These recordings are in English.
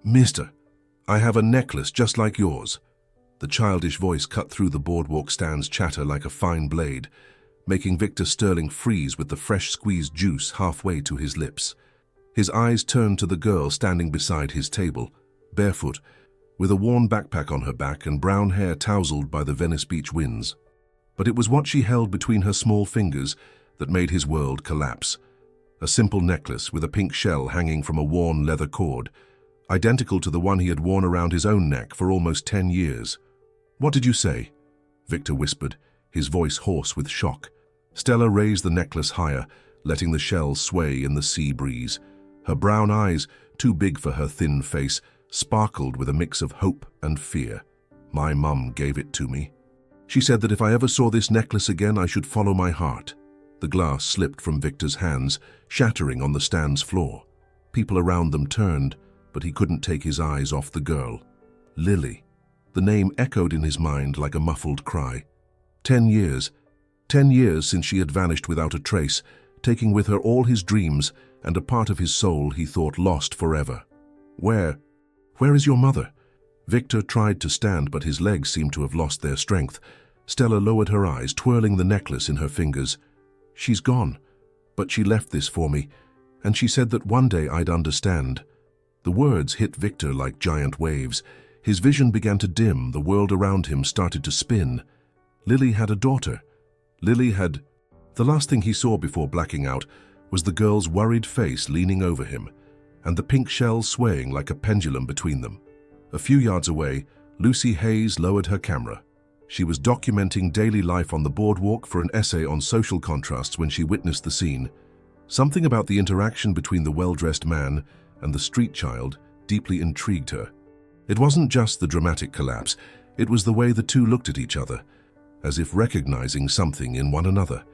"Mister, I have a necklace just like yours." The childish voice cut through the boardwalk stand's chatter like a fine blade, making Victor Sterling freeze with the fresh squeezed juice halfway to his lips. His eyes turned to the girl standing beside his table, barefoot, with a worn backpack on her back and brown hair tousled by the Venice Beach winds. But it was what she held between her small fingers that made his world collapse. A simple necklace with a pink shell hanging from a worn leather cord, identical to the one he had worn around his own neck for almost 10 years. "What did you say?" Victor whispered, his voice hoarse with shock. Stella raised the necklace higher, letting the shell sway in the sea breeze. Her brown eyes, too big for her thin face, sparkled with a mix of hope and fear. "My mum gave it to me. She said that if I ever saw this necklace again, I should follow my heart." The glass slipped from Victor's hands, shattering on the stand's floor. People around them turned, but he couldn't take his eyes off the girl. Lily. The name echoed in his mind like a muffled cry. 10 years. 10 years since she had vanished without a trace, taking with her all his dreams and a part of his soul he thought lost forever. Where is your mother?" Victor tried to stand, but his legs seemed to have lost their strength. Stella lowered her eyes, twirling the necklace in her fingers. "She's gone, but she left this for me, and she said that one day I'd understand." The words hit Victor like giant waves. His vision began to dim, the world around him started to spin. Lily had a daughter. The last thing he saw before blacking out was the girl's worried face leaning over him, and the pink shell swaying like a pendulum between them. A few yards away, Lucy Hayes lowered her camera. She was documenting daily life on the boardwalk for an essay on social contrasts when she witnessed the scene. Something about the interaction between the well-dressed man and the street child deeply intrigued her. It wasn't just the dramatic collapse, it was the way the two looked at each other, as if recognizing something in one another.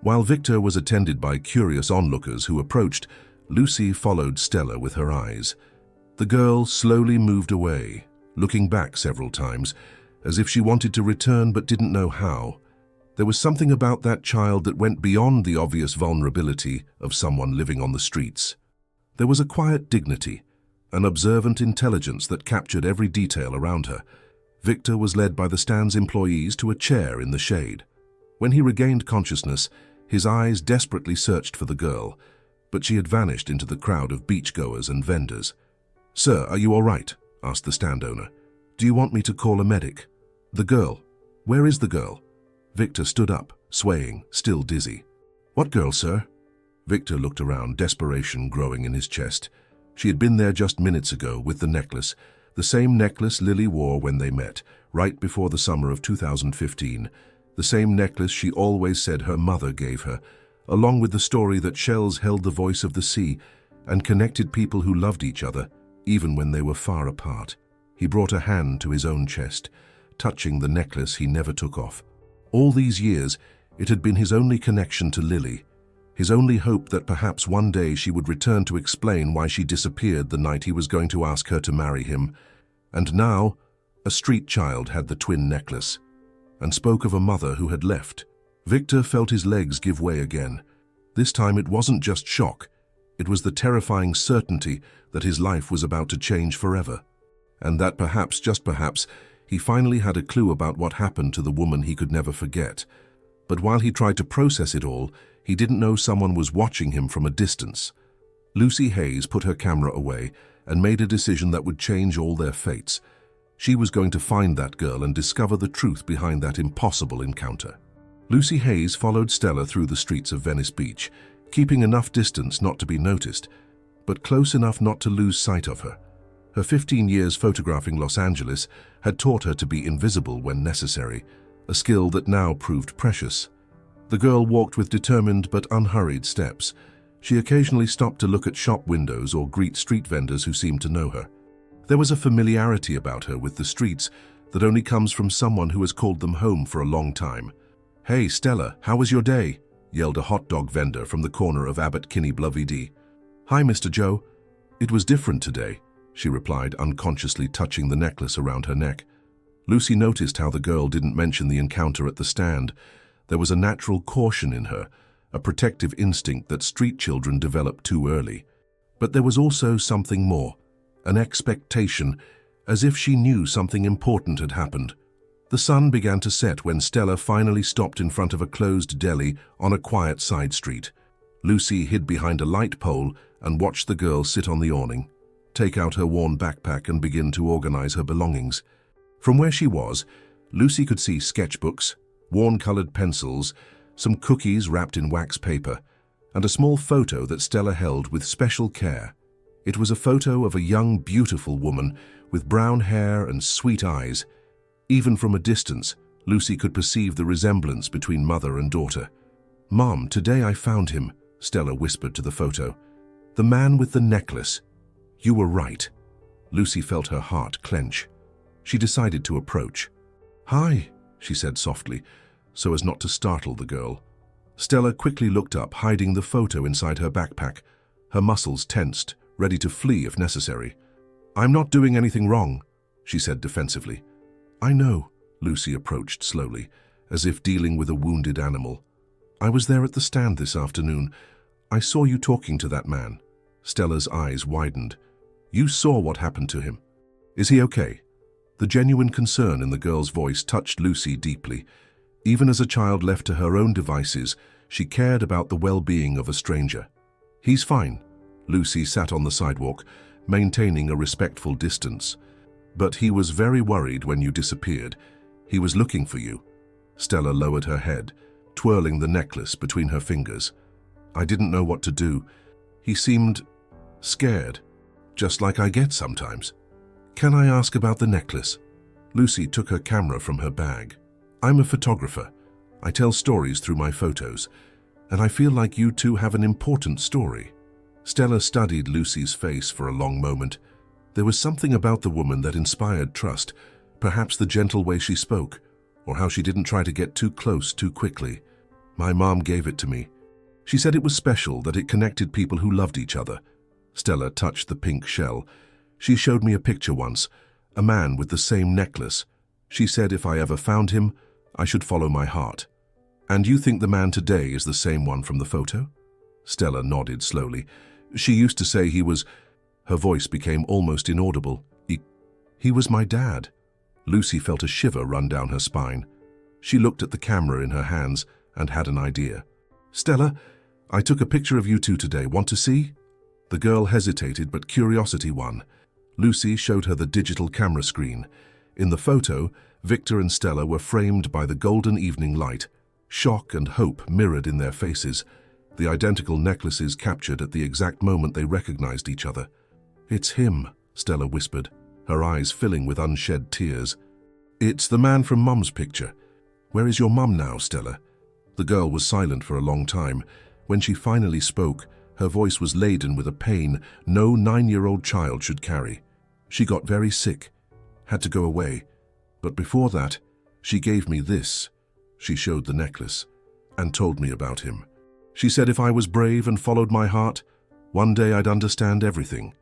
While Victor was attended by curious onlookers who approached, Lucy followed Stella with her eyes. The girl slowly moved away, looking back several times, as if she wanted to return but didn't know how. There was something about that child that went beyond the obvious vulnerability of someone living on the streets. There was a quiet dignity, an observant intelligence that captured every detail around her. Victor was led by the stand's employees to a chair in the shade. When he regained consciousness, his eyes desperately searched for the girl, but she had vanished into the crowd of beachgoers and vendors. "Sir, are you all right?" asked the stand owner. "Do you want me to call a medic?" "The girl. Where is the girl?" Victor stood up, swaying, still dizzy. "What girl, sir?" Victor looked around, desperation growing in his chest. She had been there just minutes ago with the same necklace Lily wore when they met, right before the summer of 2015, the same necklace she always said her mother gave her, along with the story that shells held the voice of the sea and connected people who loved each other, even when they were far apart. He brought a hand to his own chest, touching the necklace he never took off. All these years, it had been his only connection to Lily, his only hope that perhaps one day she would return to explain why she disappeared the night he was going to ask her to marry him. And now, a street child had the twin necklace, and spoke of a mother who had left. Victor felt his legs give way again. This time it wasn't just shock, it was the terrifying certainty that his life was about to change forever. And that perhaps, just perhaps, he finally had a clue about what happened to the woman he could never forget. But while he tried to process it all, he didn't know someone was watching him from a distance. Lucy Hayes put her camera away and made a decision that would change all their fates. She was going to find that girl and discover the truth behind that impossible encounter. Lucy Hayes followed Stella through the streets of Venice Beach, keeping enough distance not to be noticed, but close enough not to lose sight of her. Her 15 years photographing Los Angeles had taught her to be invisible when necessary, a skill that now proved precious. The girl walked with determined but unhurried steps. She occasionally stopped to look at shop windows or greet street vendors who seemed to know her. There was a familiarity about her with the streets that only comes from someone who has called them home for a long time. "Hey, Stella, how was your day?" yelled a hot dog vendor from the corner of Abbot Kinney Blovd. "Hi, Mr. Joe. It was different today," she replied, unconsciously touching the necklace around her neck. Lucy noticed how the girl didn't mention the encounter at the stand. There was a natural caution in her, a protective instinct that street children develop too early. But there was also something more, an expectation, as if she knew something important had happened. The sun began to set when Stella finally stopped in front of a closed deli on a quiet side street. Lucy hid behind a light pole and watched the girl sit on the awning, take out her worn backpack and begin to organize her belongings. From where she was, Lucy could see sketchbooks, worn-colored pencils, some cookies wrapped in wax paper, and a small photo that Stella held with special care. It was a photo of a young, beautiful woman with brown hair and sweet eyes. Even from a distance, Lucy could perceive the resemblance between mother and daughter. "Mom, today I found him," Stella whispered to the photo. "The man with the necklace. You were right." Lucy felt her heart clench. She decided to approach. "Hi," she said softly, so as not to startle the girl. Stella quickly looked up, hiding the photo inside her backpack, her muscles tensed, ready to flee if necessary. "I'm not doing anything wrong," she said defensively. "I know," Lucy approached slowly, as if dealing with a wounded animal. "I was there at the stand this afternoon. I saw you talking to that man." Stella's eyes widened. "You saw what happened to him. Is he okay?" The genuine concern in the girl's voice touched Lucy deeply. Even as a child left to her own devices, she cared about the well-being of a stranger. "He's fine." Lucy sat on the sidewalk, maintaining a respectful distance. "But he was very worried when you disappeared. He was looking for you." Stella lowered her head, twirling the necklace between her fingers. "I didn't know what to do. He seemed scared, just like I get sometimes." "Can I ask about the necklace?" Lucy took her camera from her bag. "I'm a photographer. I tell stories through my photos, and I feel like you two have an important story." Stella studied Lucy's face for a long moment. There was something about the woman that inspired trust, perhaps the gentle way she spoke, or how she didn't try to get too close too quickly. "My mom gave it to me. She said it was special, that it connected people who loved each other." Stella touched the pink shell. "She showed me a picture once, a man with the same necklace. She said if I ever found him, I should follow my heart." "And you think the man today is the same one from the photo?" Stella nodded slowly. "She used to say he was..." Her voice became almost inaudible. He was my dad." Lucy felt a shiver run down her spine. She looked at the camera in her hands and had an idea. "Stella, I took a picture of you two today. Want to see?" The girl hesitated, but curiosity won. Lucy showed her the digital camera screen. In the photo, Victor and Stella were framed by the golden evening light. Shock and hope mirrored in their faces, the identical necklaces captured at the exact moment they recognized each other. "It's him," Stella whispered, her eyes filling with unshed tears. "It's the man from Mum's picture. Where is your mum now, Stella?" The girl was silent for a long time. When she finally spoke, her voice was laden with a pain no 9-year-old child should carry. "She got very sick, had to go away. But before that, she gave me this." She showed the necklace, "and told me about him. She said if I was brave and followed my heart, one day I'd understand everything."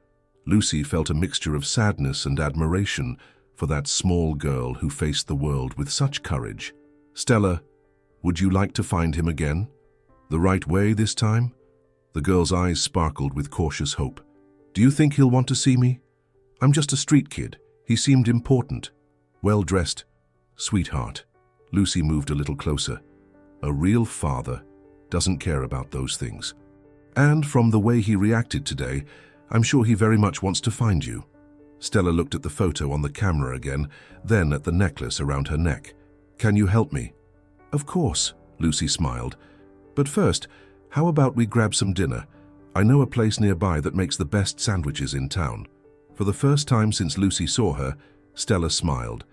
Lucy felt a mixture of sadness and admiration for that small girl who faced the world with such courage. "Stella, would you like to find him again? The right way this time?" The girl's eyes sparkled with cautious hope. "Do you think he'll want to see me? I'm just a street kid. He seemed important. Well-dressed. Sweetheart." Lucy moved a little closer. "A real father doesn't care about those things. And from the way he reacted today, I'm sure he very much wants to find you." Stella looked at the photo on the camera again, then at the necklace around her neck. "Can you help me?" "Of course," Lucy smiled. "But first, how about we grab some dinner? I know a place nearby that makes the best sandwiches in town." For the first time since Lucy saw her, Stella smiled.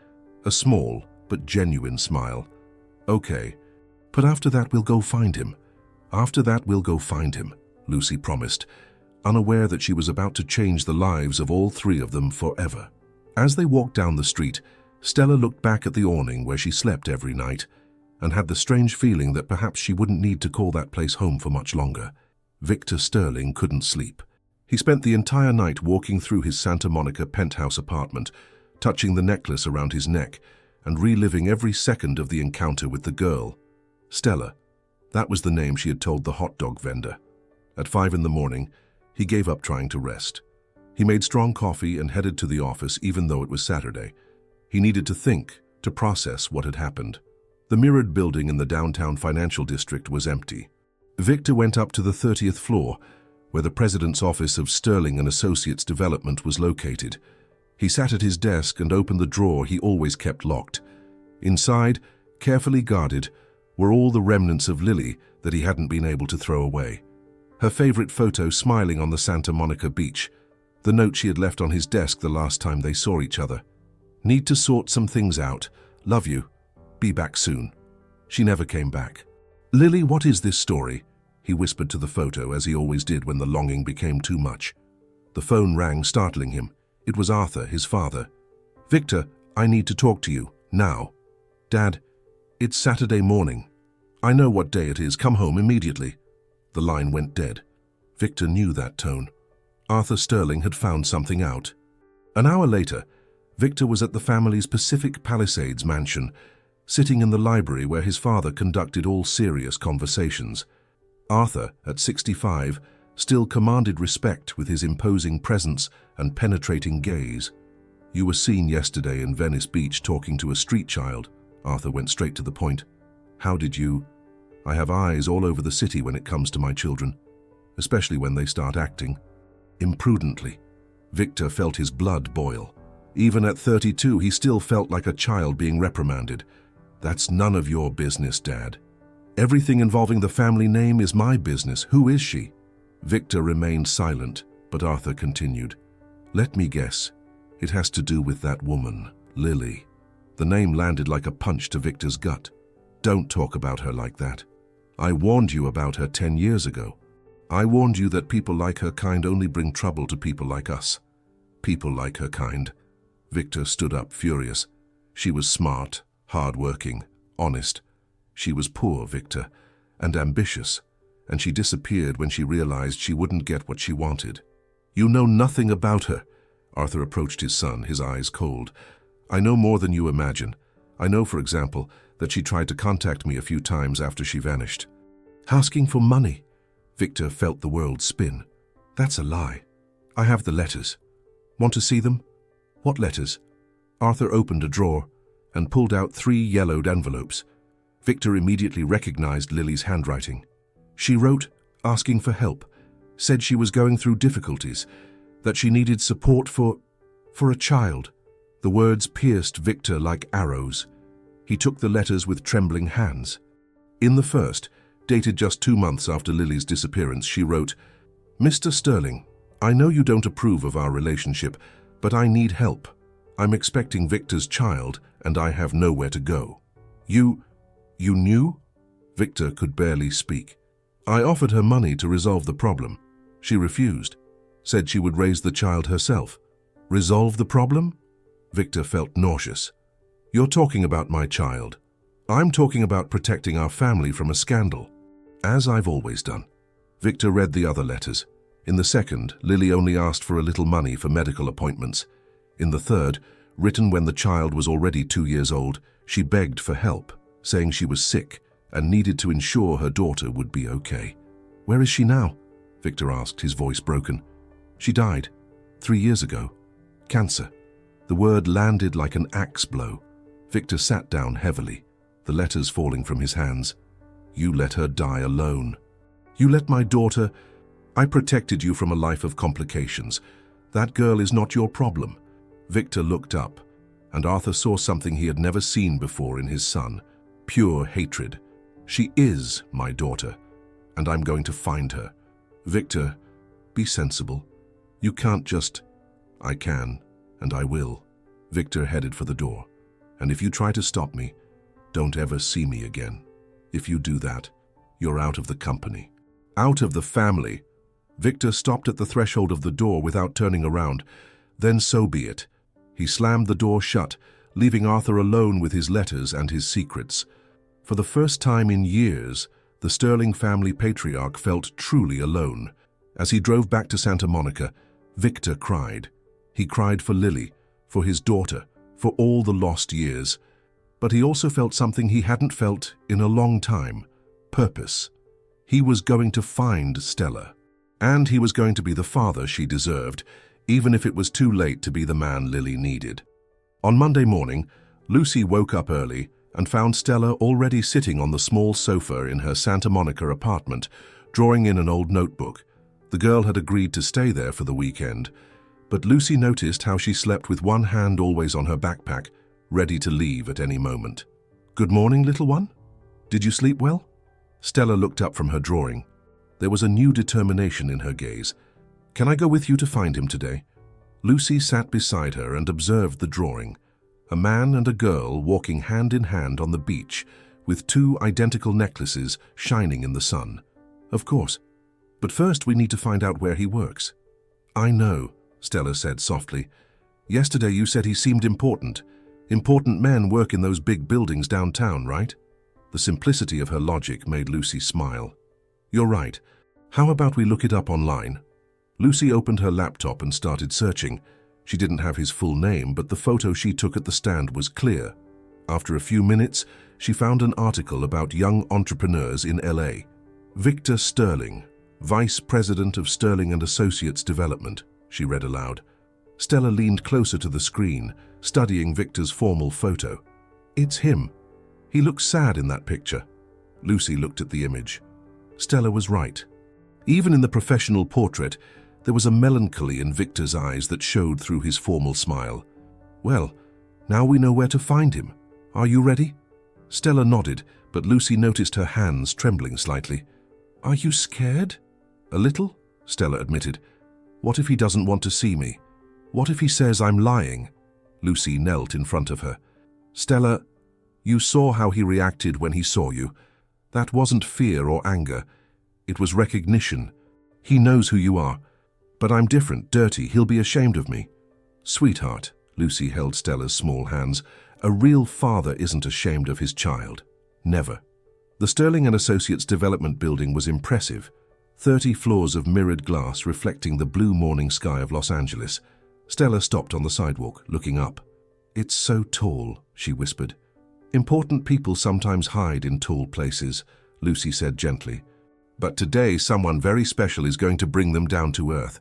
A small but genuine smile. "Okay, but after that we'll go find him." "After that we'll go find him," Lucy promised, unaware that she was about to change the lives of all three of them forever. As they walked down the street, Stella looked back at the awning where she slept every night and had the strange feeling that perhaps she wouldn't need to call that place home for much longer. Victor Sterling couldn't sleep. He spent the entire night walking through his Santa Monica penthouse apartment, touching the necklace around his neck and reliving every second of the encounter with the girl. Stella. That was the name she had told the hot dog vendor. At 5 in the morning, he gave up trying to rest. He made strong coffee and headed to the office even though it was Saturday. He needed to think, to process what had happened. The mirrored building in the downtown financial district was empty. Victor went up to the 30th floor, where the president's office of Sterling and Associates Development was located. He sat at his desk and opened the drawer he always kept locked. Inside, carefully guarded, were all the remnants of Lily that he hadn't been able to throw away. Her favorite photo smiling on the Santa Monica beach, the note she had left on his desk the last time they saw each other. Need to sort some things out. Love you. Be back soon. She never came back. Lily, what is this story? He whispered to the photo, as he always did when the longing became too much. The phone rang, startling him. It was Arthur, his father. Victor, I need to talk to you, now. Dad, it's Saturday morning. I know what day it is. Come home immediately. The line went dead. Victor knew that tone. Arthur Sterling had found something out. An hour later, Victor was at the family's Pacific Palisades mansion, sitting in the library where his father conducted all serious conversations. Arthur, at 65, still commanded respect with his imposing presence and penetrating gaze. You were seen yesterday in Venice Beach talking to a street child. Arthur went straight to the point. How did you? I have eyes all over the city when it comes to my children, especially when they start acting imprudently. Victor felt his blood boil. Even at 32, he still felt like a child being reprimanded. That's none of your business, Dad. Everything involving the family name is my business. Who is she? Victor remained silent, but Arthur continued. Let me guess. It has to do with that woman, Lily. The name landed like a punch to Victor's gut. Don't talk about her like that. I warned you about her 10 years ago. I warned you that people like her kind only bring trouble to people like us. People like her kind. Victor stood up, furious. She was smart, hard-working, honest. She was poor, Victor, and ambitious, and she disappeared when she realized she wouldn't get what she wanted. You know nothing about her. Arthur approached his son, his eyes cold. I know more than you imagine. I know, for example, that she tried to contact me a few times after she vanished. Asking for money. Victor felt the world spin. That's a lie. I have the letters. Want to see them? What letters? Arthur opened a drawer and pulled out 3 yellowed envelopes. Victor immediately recognized Lily's handwriting. She wrote, asking for help, said she was going through difficulties, that she needed support for a child. The words pierced Victor like arrows. He took the letters with trembling hands. In the first, dated just 2 months after Lily's disappearance, she wrote, Mr. Sterling, I know you don't approve of our relationship, but I need help. I'm expecting Victor's child, and I have nowhere to go. You knew? Victor could barely speak. I offered her money to resolve the problem. She refused, said she would raise the child herself. Resolve the problem? Victor felt nauseous. You're talking about my child. I'm talking about protecting our family from a scandal. As I've always done. Victor read the other letters. In the second, Lily only asked for a little money for medical appointments. In the third, written when the child was already 2 years old, she begged for help, saying she was sick and needed to ensure her daughter would be okay. Where is she now? Victor asked, his voice broken. She died 3 years ago. Cancer. The word landed like an axe blow. Victor sat down heavily, the letters falling from his hands. You let her die alone. You let my daughter... I protected you from a life of complications. That girl is not your problem. Victor looked up, and Arthur saw something he had never seen before in his son. Pure hatred. She is my daughter, and I'm going to find her. Victor, be sensible. You can't just... I can, and I will. Victor headed for the door. And if you try to stop me, don't ever see me again. If you do that, you're out of the company. Out of the family. Victor stopped at the threshold of the door without turning around. Then so be it. He slammed the door shut, leaving Arthur alone with his letters and his secrets. For the first time in years, the Sterling family patriarch felt truly alone. As he drove back to Santa Monica, Victor cried. He cried for Lily, for his daughter, for all the lost years. But he also felt something he hadn't felt in a long time: purpose. He was going to find Stella. And he was going to be the father she deserved, even if it was too late to be the man Lily needed. On Monday morning, Lucy woke up early and found Stella already sitting on the small sofa in her Santa Monica apartment, drawing in an old notebook. The girl had agreed to stay there for the weekend, but Lucy noticed how she slept with one hand always on her backpack, ready to leave at any moment. "Good morning, little one. Did you sleep well?" Stella looked up from her drawing. There was a new determination in her gaze. "Can I go with you to find him today?" Lucy sat beside her and observed the drawing. A man and a girl walking hand in hand on the beach, with two identical necklaces shining in the sun. "Of course. But first we need to find out where he works." "I know," Stella said softly. "Yesterday you said he seemed important. Important men work in those big buildings downtown, right?" The simplicity of her logic made Lucy smile. "You're right. How about we look it up online?" Lucy opened her laptop and started searching. She didn't have his full name, but the photo she took at the stand was clear. After a few minutes, she found an article about young entrepreneurs in LA. "Victor Sterling, Vice President of Sterling and Associates Development," she read aloud. Stella leaned closer to the screen, studying Victor's formal photo. "It's him. He looks sad in that picture." Lucy looked at the image. Stella was right. Even in the professional portrait, there was a melancholy in Victor's eyes that showed through his formal smile. "Well, now we know where to find him. Are you ready?" Stella nodded, but Lucy noticed her hands trembling slightly. "Are you scared?" "A little," Stella admitted. "What if he doesn't want to see me? What if he says I'm lying?" Lucy knelt in front of her. "Stella, you saw how he reacted when he saw you. That wasn't fear or anger. It was recognition. He knows who you are. But I'm different, dirty. He'll be ashamed of me." "Sweetheart," Lucy held Stella's small hands, "a real father isn't ashamed of his child. Never." The Sterling and Associates Development Building was impressive. 30 floors of mirrored glass reflecting the blue morning sky of Los Angeles. Stella stopped on the sidewalk, looking up. "It's so tall," she whispered. "Important people sometimes hide in tall places," Lucy said gently. "But today someone very special is going to bring them down to earth."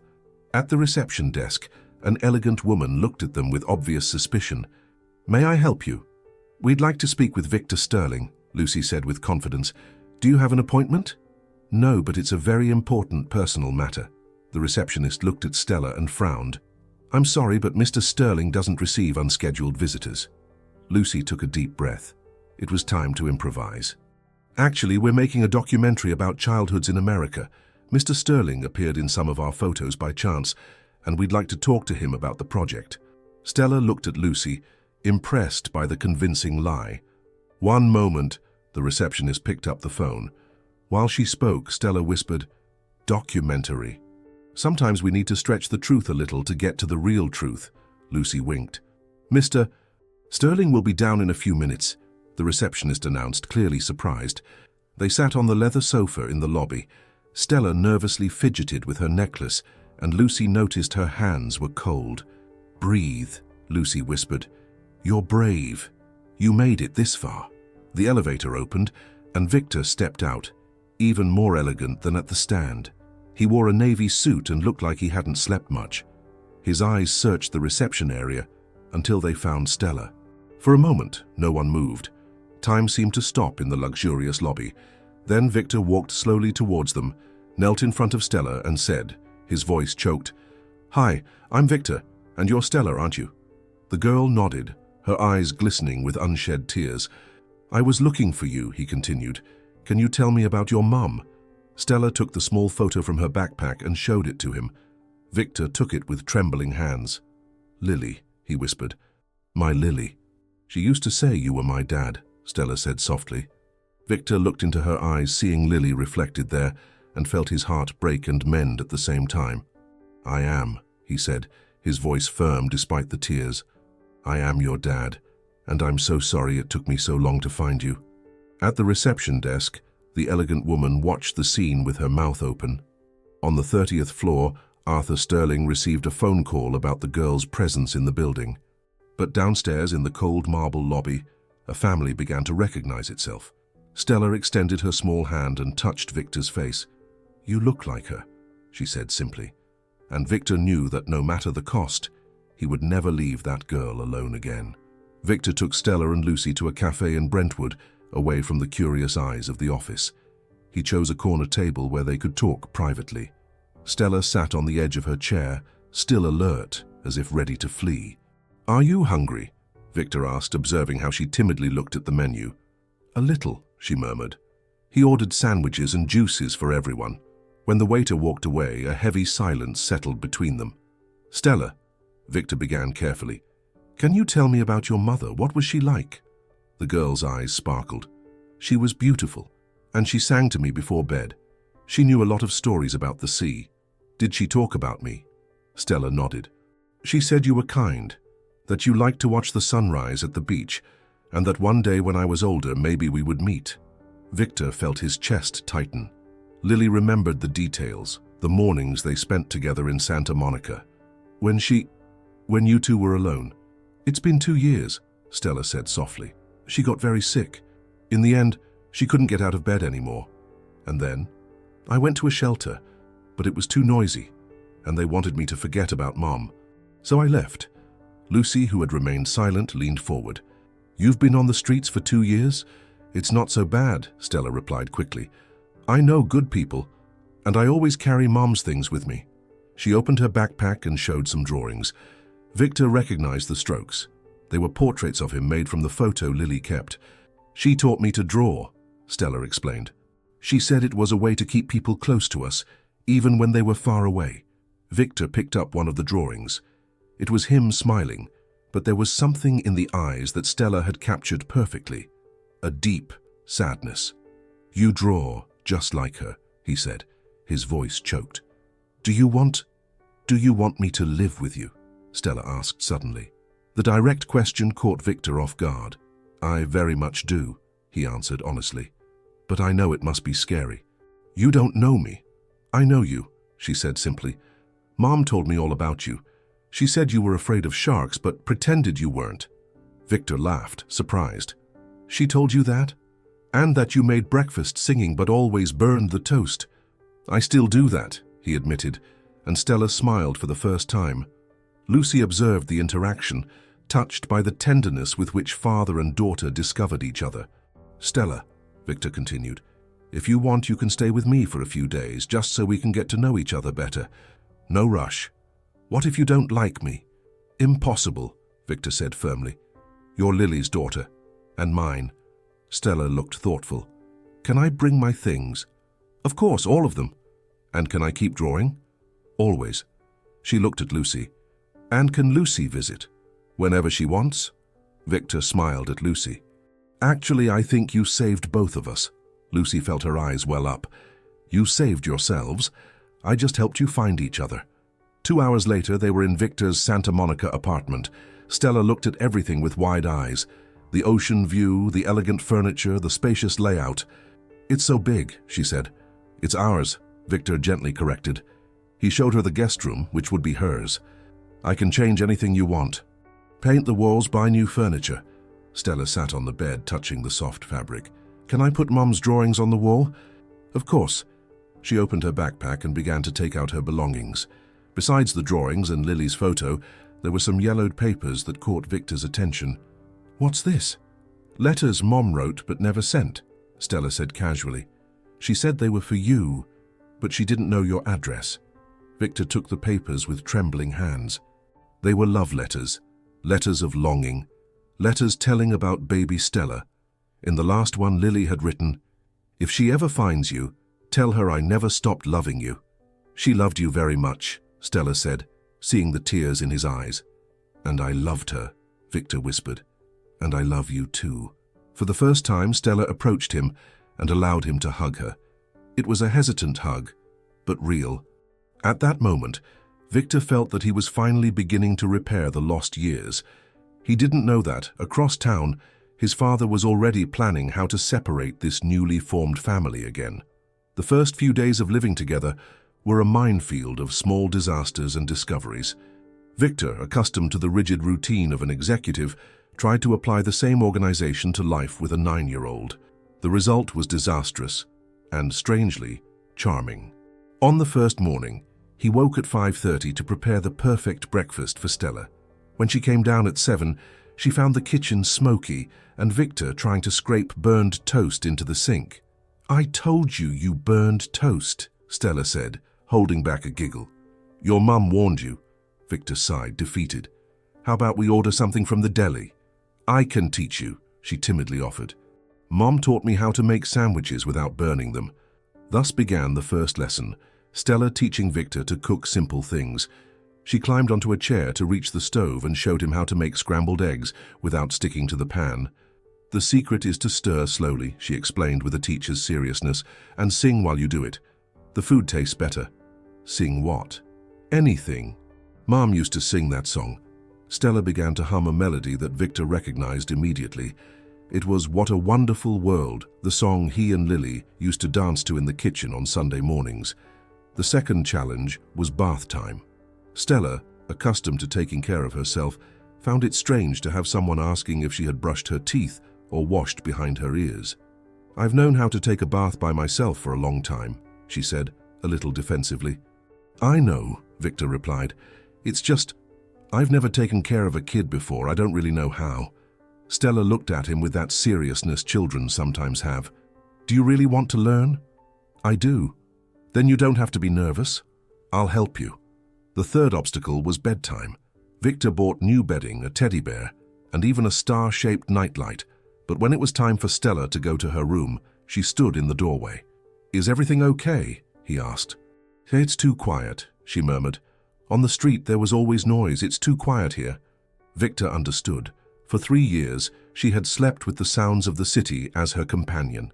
At the reception desk, an elegant woman looked at them with obvious suspicion. "May I help you?" "We'd like to speak with Victor Sterling," Lucy said with confidence. "Do you have an appointment?" "No, but it's a very important personal matter." The receptionist looked at Stella and frowned. "I'm sorry, but Mr. Sterling doesn't receive unscheduled visitors." Lucy took a deep breath. It was time to improvise. "Actually, we're making a documentary about childhoods in America. Mr. Sterling appeared in some of our photos by chance, and we'd like to talk to him about the project." Stella looked at Lucy, impressed by the convincing lie. "One moment," the receptionist picked up the phone. While she spoke, Stella whispered, "Documentary. Sometimes we need to stretch the truth a little to get to the real truth." Lucy winked. "Mr. Sterling will be down in a few minutes," the receptionist announced, clearly surprised. They sat on the leather sofa in the lobby. Stella nervously fidgeted with her necklace, and Lucy noticed her hands were cold. "Breathe," Lucy whispered. "You're brave. You made it this far." The elevator opened, and Victor stepped out, even more elegant than at the stand. He wore a navy suit and looked like he hadn't slept much. His eyes searched the reception area until they found Stella. For a moment, no one moved. Time seemed to stop in the luxurious lobby. Then Victor walked slowly towards them, knelt in front of Stella and said, his voice choked, "Hi, I'm Victor, and you're Stella, aren't you?" The girl nodded, her eyes glistening with unshed tears. "I was looking for you," he continued. "Can you tell me about your mum?" Stella took the small photo from her backpack and showed it to him. Victor took it with trembling hands. "Lily," he whispered. "My Lily. She used to say you were my dad," Stella said softly. Victor looked into her eyes, seeing Lily reflected there, and felt his heart break and mend at the same time. "I am," he said, his voice firm despite the tears. "I am your dad, and I'm so sorry it took me so long to find you." At the reception desk, the elegant woman watched the scene with her mouth open. On the 30th floor, Arthur Sterling received a phone call about the girl's presence in the building. But downstairs in the cold marble lobby, a family began to recognize itself. Stella extended her small hand and touched Victor's face. "You look like her," she said simply. and Victor knew that no matter the cost, he would never leave that girl alone again. Victor took Stella and Lucy to a cafe in Brentwood, away from the curious eyes of the office. He chose a corner table where they could talk privately. Stella sat on the edge of her chair, still alert, as if ready to flee. "Are you hungry?" Victor asked, observing how she timidly looked at the menu. "A little," she murmured. He ordered sandwiches and juices for everyone. When the waiter walked away, a heavy silence settled between them. "Stella," Victor began carefully, "can you tell me about your mother? What was she like?" The girl's eyes sparkled. "She was beautiful, and she sang to me before bed. She knew a lot of stories about the sea." "Did she talk about me?" Stella nodded. "She said you were kind, that you liked to watch the sunrise at the beach, and that one day when I was older, maybe we would meet." Victor felt his chest tighten. Lily remembered the details, the mornings they spent together in Santa Monica. When you two were alone. "It's been 2 years," Stella said softly. "She got very sick. In the end, she couldn't get out of bed anymore. And then, I went to a shelter, but it was too noisy, and they wanted me to forget about Mom. So I left." Lucy, who had remained silent, leaned forward. "You've been on the streets for 2 years? It's not so bad," Stella replied quickly. "I know good people, and I always carry Mom's things with me." She opened her backpack and showed some drawings. Victor recognized the strokes. They were portraits of him made from the photo Lily kept. "She taught me to draw," Stella explained. "She said it was a way to keep people close to us, even when they were far away." Victor picked up one of the drawings. It was him smiling, but there was something in the eyes that Stella had captured perfectly. A deep sadness. "You draw just like her," he said, his voice choked. Do you want me to live with you?" Stella asked suddenly. The direct question caught Victor off guard. "I very much do," he answered honestly. "But I know it must be scary." "You don't know me." "I know you," she said simply. "Mom told me all about you. She said you were afraid of sharks, but pretended you weren't." Victor laughed, surprised. "She told you that? And that you made breakfast singing but always burned the toast?" "I still do that," he admitted, and Stella smiled for the first time. Lucy observed the interaction, touched by the tenderness with which father and daughter discovered each other. "Stella," Victor continued, "if you want, you can stay with me for a few days, just so we can get to know each other better. No rush. What if you don't like me?" "Impossible," Victor said firmly. "You're Lily's daughter, and mine." Stella looked thoughtful. "Can I bring my things?" "Of course, all of them." "And can I keep drawing?" "Always." She looked at Lucy. "And can Lucy visit?" "Whenever she wants." Victor smiled at Lucy. "Actually, I think you saved both of us." Lucy felt her eyes well up. "You saved yourselves. I just helped you find each other." 2 hours later, they were in Victor's Santa Monica apartment. Stella looked at everything with wide eyes. The ocean view, the elegant furniture, the spacious layout. "It's so big," she said. "It's ours," Victor gently corrected. He showed her the guest room, which would be hers. "I can change anything you want. Paint the walls, buy new furniture." Stella sat on the bed, touching the soft fabric. "Can I put Mom's drawings on the wall?" "Of course." She opened her backpack and began to take out her belongings. Besides the drawings and Lily's photo, there were some yellowed papers that caught Victor's attention. "What's this?" "Letters Mom wrote but never sent," Stella said casually. "She said they were for you, but she didn't know your address." Victor took the papers with trembling hands. They were love letters, letters of longing, letters telling about baby Stella. In the last one, Lily had written, "If she ever finds you, tell her I never stopped loving you." "She loved you very much," Stella said, seeing the tears in his eyes. "And I loved her," Victor whispered. "And I love you too." For the first time, Stella approached him and allowed him to hug her. It was a hesitant hug, but real. At that moment, Victor felt that he was finally beginning to repair the lost years. He didn't know that, across town, his father was already planning how to separate this newly formed family again. The first few days of living together were a minefield of small disasters and discoveries. Victor, accustomed to the rigid routine of an executive, tried to apply the same organization to life with a 9-year-old. The result was disastrous and, strangely, charming. On the first morning, He woke at 5:30 to prepare the perfect breakfast for Stella. When she came down at 7, she found the kitchen smoky and Victor trying to scrape burned toast into the sink. "I told you you burned toast," Stella said, holding back a giggle. "Your mum warned you." Victor sighed, defeated. "How about we order something from the deli?" "I can teach you," she timidly offered. "Mom taught me how to make sandwiches without burning them." Thus began the first lesson, Stella teaching Victor to cook simple things. She climbed onto a chair to reach the stove and showed him how to make scrambled eggs without sticking to the pan. "The secret is to stir slowly," she explained with a teacher's seriousness, "and sing while you do it. The food tastes better." "Sing what?" "Anything. Mom used to sing that song." Stella began to hum a melody that Victor recognized immediately. It was "What a Wonderful World," the song he and Lily used to dance to in the kitchen on Sunday mornings. The second challenge was bath time. Stella, accustomed to taking care of herself, found it strange to have someone asking if she had brushed her teeth or washed behind her ears. "I've known how to take a bath by myself for a long time," she said, a little defensively. "I know," Victor replied. "It's just, I've never taken care of a kid before. I don't really know how." Stella looked at him with that seriousness children sometimes have. "Do you really want to learn?" "I do." "Then you don't have to be nervous. I'll help you." The third obstacle was bedtime. Victor bought new bedding, a teddy bear, and even a star-shaped nightlight, but when it was time for Stella to go to her room, she stood in the doorway. "Is everything okay?" he asked. "It's too quiet," she murmured. "On the street there was always noise. It's too quiet here." Victor understood. For 3 years, she had slept with the sounds of the city as her companion.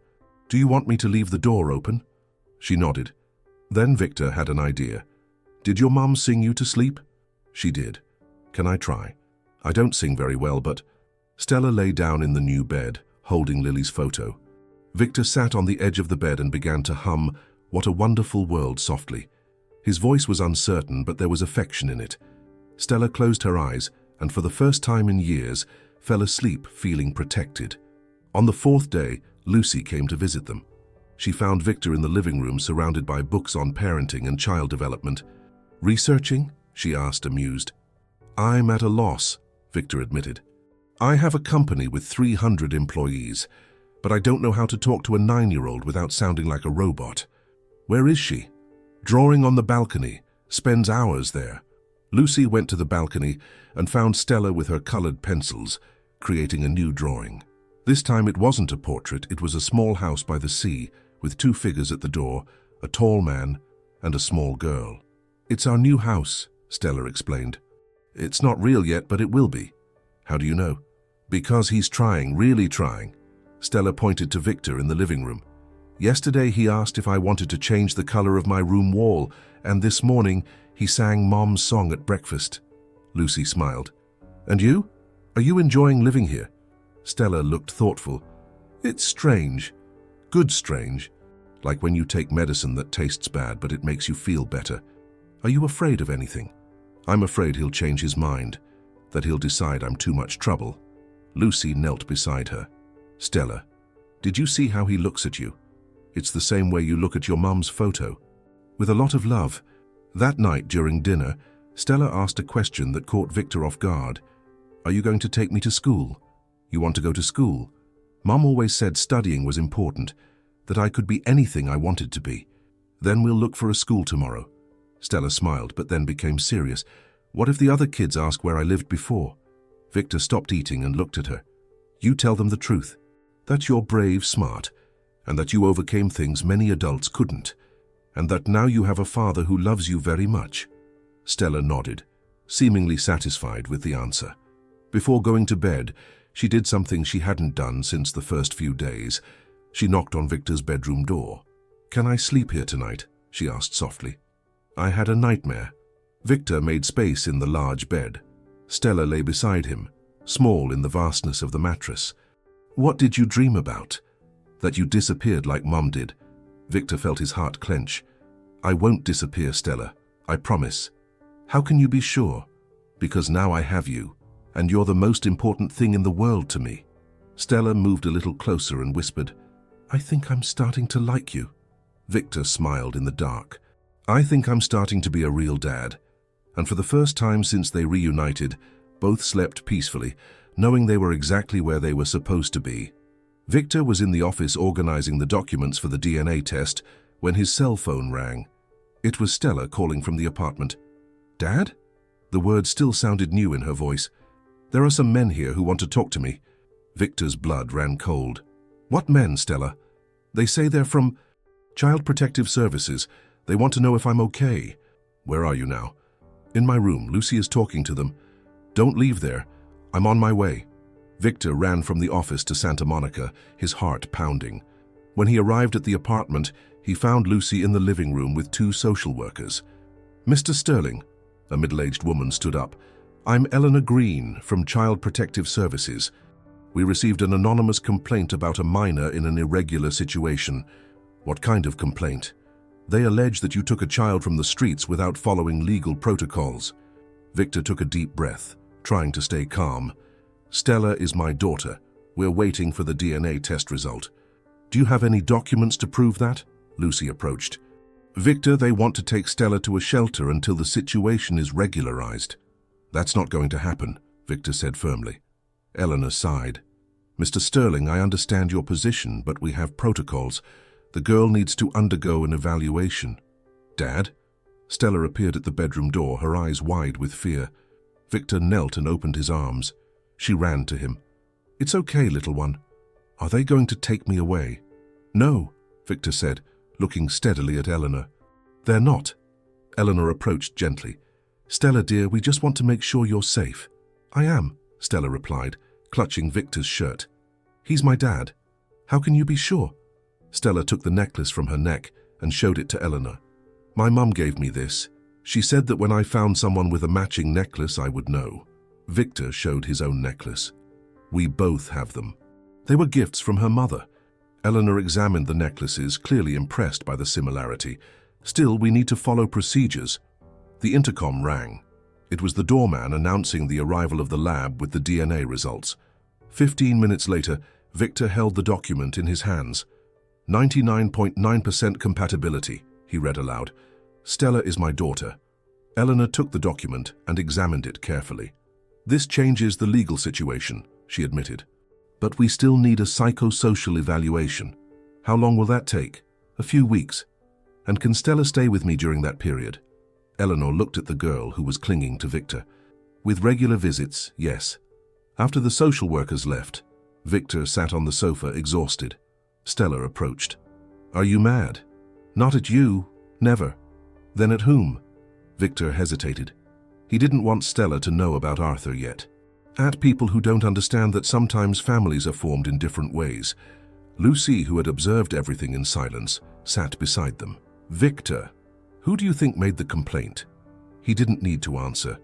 "Do you want me to leave the door open?" She nodded. Then Victor had an idea. "Did your mum sing you to sleep?" "She did." "Can I try?" "I don't sing very well, but—" Stella lay down in the new bed, holding Lily's photo. Victor sat on the edge of the bed and began to hum "What a Wonderful World" softly. His voice was uncertain, but there was affection in it. Stella closed her eyes and for the first time in years fell asleep feeling protected. On the 4th day, Lucy came to visit them. She found Victor in the living room surrounded by books on parenting and child development. "Researching?" she asked, amused. "I'm at a loss," Victor admitted. "I have a company with 300 employees, but I don't know how to talk to a 9-year-old without sounding like a robot." "Where is she?" "Drawing on the balcony. Spends hours there." Lucy went to the balcony and found Stella with her colored pencils, creating a new drawing. This time it wasn't a portrait, it was a small house by the sea with 2 figures at the door, a tall man and a small girl. "It's our new house," Stella explained. "It's not real yet, but it will be." "How do you know?" "Because he's trying, really trying." Stella pointed to Victor in the living room. "Yesterday he asked if I wanted to change the color of my room wall, and this morning he sang Mom's song at breakfast." Lucy smiled. "And you? Are you enjoying living here?" Stella looked thoughtful. "It's strange. Good strange. Like when you take medicine that tastes bad, but it makes you feel better. Are you afraid of anything?" "I'm afraid he'll change his mind, that he'll decide I'm too much trouble." Lucy knelt beside her. "Stella, did you see how he looks at you? It's the same way you look at your mum's photo. With a lot of love." That night during dinner, Stella asked a question that caught Victor off guard. "Are you going to take me to school?" "You want to go to school?" "Mum always said studying was important, that I could be anything I wanted to be." "Then we'll look for a school tomorrow." Stella smiled, but then became serious. "What if the other kids ask where I lived before?" Victor stopped eating and looked at her. "You tell them the truth, that you're brave, smart, and that you overcame things many adults couldn't, and that now you have a father who loves you very much." Stella nodded, seemingly satisfied with the answer. Before going to bed, she did something she hadn't done since the first few days. She knocked on Victor's bedroom door. "Can I sleep here tonight?" she asked softly. "I had a nightmare." Victor made space in the large bed. Stella lay beside him, small in the vastness of the mattress. "What did you dream about?" "That you disappeared like Mum did." Victor felt his heart clench. "I won't disappear, Stella. I promise." "How can you be sure?" "Because now I have you, and you're the most important thing in the world to me." Stella moved a little closer and whispered, "I think I'm starting to like you." Victor smiled in the dark. I think I'm starting to be a real dad. And for the first time since they reunited, both slept peacefully, knowing they were exactly where they were supposed to be. Victor was in the office organizing the documents for the DNA test when his cell phone rang. It was Stella calling from the apartment. "Dad?" The word still sounded new in her voice. "There are some men here who want to talk to me." Victor's blood ran cold. "What men, Stella?" "They say they're from Child Protective Services. They want to know if I'm okay." "Where are you now?" "In my room. Lucy is talking to them." "Don't leave there. I'm on my way." Victor ran from the office to Santa Monica, his heart pounding. When he arrived at the apartment, he found Lucy in the living room with two social workers. "Mr. Sterling," a middle-aged woman stood up. "I'm Eleanor Green from Child Protective Services. We received an anonymous complaint about a minor in an irregular situation." "What kind of complaint?" "They allege that you took a child from the streets without following legal protocols." Victor took a deep breath, trying to stay calm. "Stella is my daughter. We're waiting for the DNA test result." "Do you have any documents to prove that?" Lucy approached. "Victor, they want to take Stella to a shelter until the situation is regularized." "That's not going to happen," Victor said firmly. Eleanor sighed. "Mr. Sterling, I understand your position, but we have protocols. The girl needs to undergo an evaluation." "Dad?" Stella appeared at the bedroom door, her eyes wide with fear. Victor knelt and opened his arms. She ran to him. "It's okay, little one. Are they going to take me away?" "No," Victor said, looking steadily at Eleanor. "They're not." Eleanor approached gently. "Stella, dear, we just want to make sure you're safe." "I am," Stella replied, clutching Victor's shirt. "He's my dad. How can you be sure?" Stella took the necklace from her neck and showed it to Eleanor. "My mum gave me this. She said that when I found someone with a matching necklace, I would know." Victor showed his own necklace. "We both have them." They were gifts from her mother. Eleanor examined the necklaces, clearly impressed by the similarity. "Still, we need to follow procedures." The intercom rang. It was the doorman announcing the arrival of the lab with the DNA results. 15 minutes later, Victor held the document in his hands. 99.9% compatibility, he read aloud. "Stella is my daughter." Eleanor took the document and examined it carefully. "This changes the legal situation," she admitted. "But we still need a psychosocial evaluation." "How long will that take?" "A few weeks." "And can Stella stay with me during that period?" Eleanor looked at the girl who was clinging to Victor. "With regular visits, yes." After the social workers left, Victor sat on the sofa exhausted. Stella approached. "Are you mad?" "Not at you. Never." "Then at whom?" Victor hesitated. He didn't want Stella to know about Arthur yet. "At people who don't understand that sometimes families are formed in different ways." Lucy, who had observed everything in silence, sat beside them. "Victor, who do you think made the complaint?" He didn't need to answer.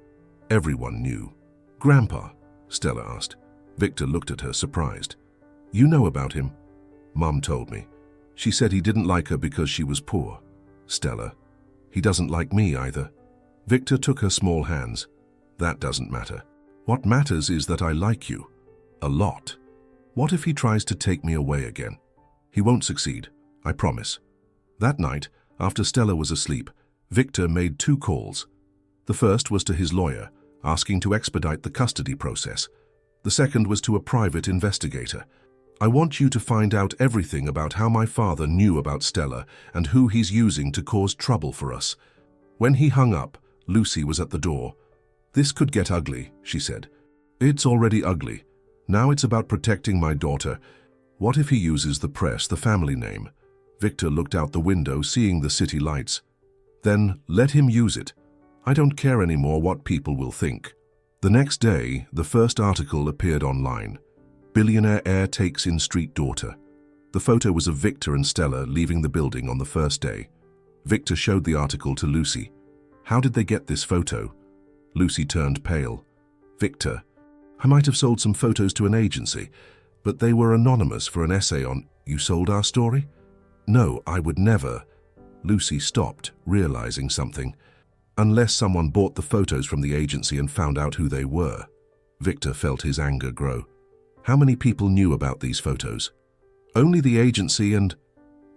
Everyone knew. "Grandpa?" Stella asked. Victor looked at her, surprised. "You know about him?" "Mum told me. She said he didn't like her because she was poor." "Stella, he doesn't like me either." Victor took her small hands. "That doesn't matter. What matters is that I like you. A lot. What if he tries to take me away again?" "He won't succeed, I promise." That night, after Stella was asleep, Victor made 2 calls. The first was to his lawyer, asking to expedite the custody process. The second was to a private investigator. "I want you to find out everything about how my father knew about Stella and who he's using to cause trouble for us." When he hung up, Lucy was at the door. "This could get ugly," she said. "It's already ugly. Now it's about protecting my daughter. What if he uses the press, the family name?" Victor looked out the window, seeing the city lights. "Then let him use it. I don't care anymore what people will think." The next day, the first article appeared online. "Billionaire heir takes in street daughter." The photo was of Victor and Stella leaving the building on the first day. Victor showed the article to Lucy. "How did they get this photo?" Lucy turned pale. "Victor, I might have sold some photos to an agency, but they were anonymous for an essay on, 'You sold our story?' No, I would never." Lucy stopped, realizing something. "Unless someone bought the photos from the agency and found out who they were." Victor felt his anger grow. "How many people knew about these photos?" "Only the agency and—"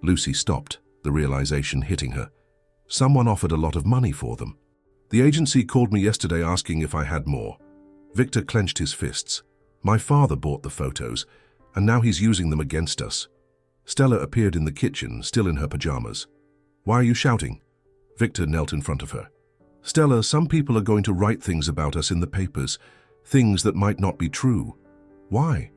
Lucy stopped, the realization hitting her. Someone offered a lot of money for them. The agency called me yesterday asking if I had more. Victor clenched his fists. My father bought the photos, and now he's using them against us. Stella appeared in the kitchen, still in her pajamas. Why are you shouting? Victor knelt in front of her. Stella, some people are going to write things about us in the papers, things that might not be true. Why?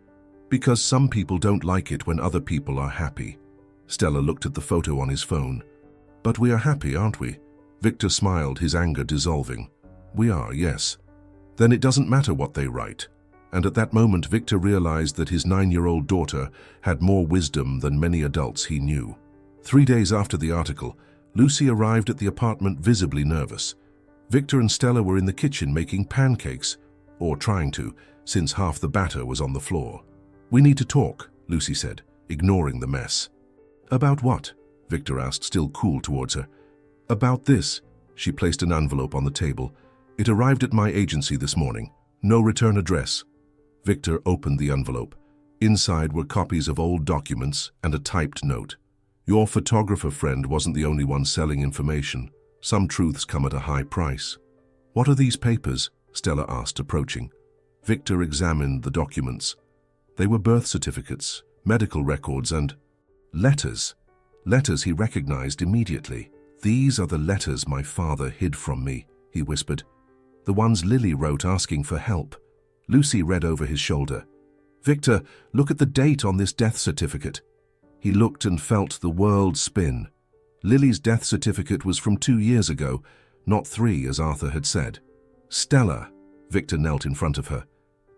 Because some people don't like it when other people are happy. Stella looked at the photo on his phone. But we are happy, aren't we? Victor smiled, his anger dissolving. We are, yes. Then it doesn't matter what they write. And at that moment, Victor realized that his 9-year-old daughter had more wisdom than many adults he knew. 3 days after the article, Lucy arrived at the apartment visibly nervous. Victor and Stella were in the kitchen making pancakes, or trying to, since half the batter was on the floor. We need to talk, Lucy said, ignoring the mess. About what? Victor asked, still cool towards her. About this. She placed an envelope on the table. It arrived at my agency this morning. No return address. Victor opened the envelope. Inside were copies of old documents and a typed note. Your photographer friend wasn't the only one selling information. Some truths come at a high price. What are these papers? Stella asked, approaching. Victor examined the documents. They were birth certificates, medical records, and letters. Letters he recognized immediately. These are the letters my father hid from me, he whispered. The ones Lily wrote asking for help. Lucy read over his shoulder. Victor, look at the date on this death certificate. He looked and felt the world spin. Lily's death certificate was from 2 years ago, not 3 as Arthur had said. Stella, Victor knelt in front of her.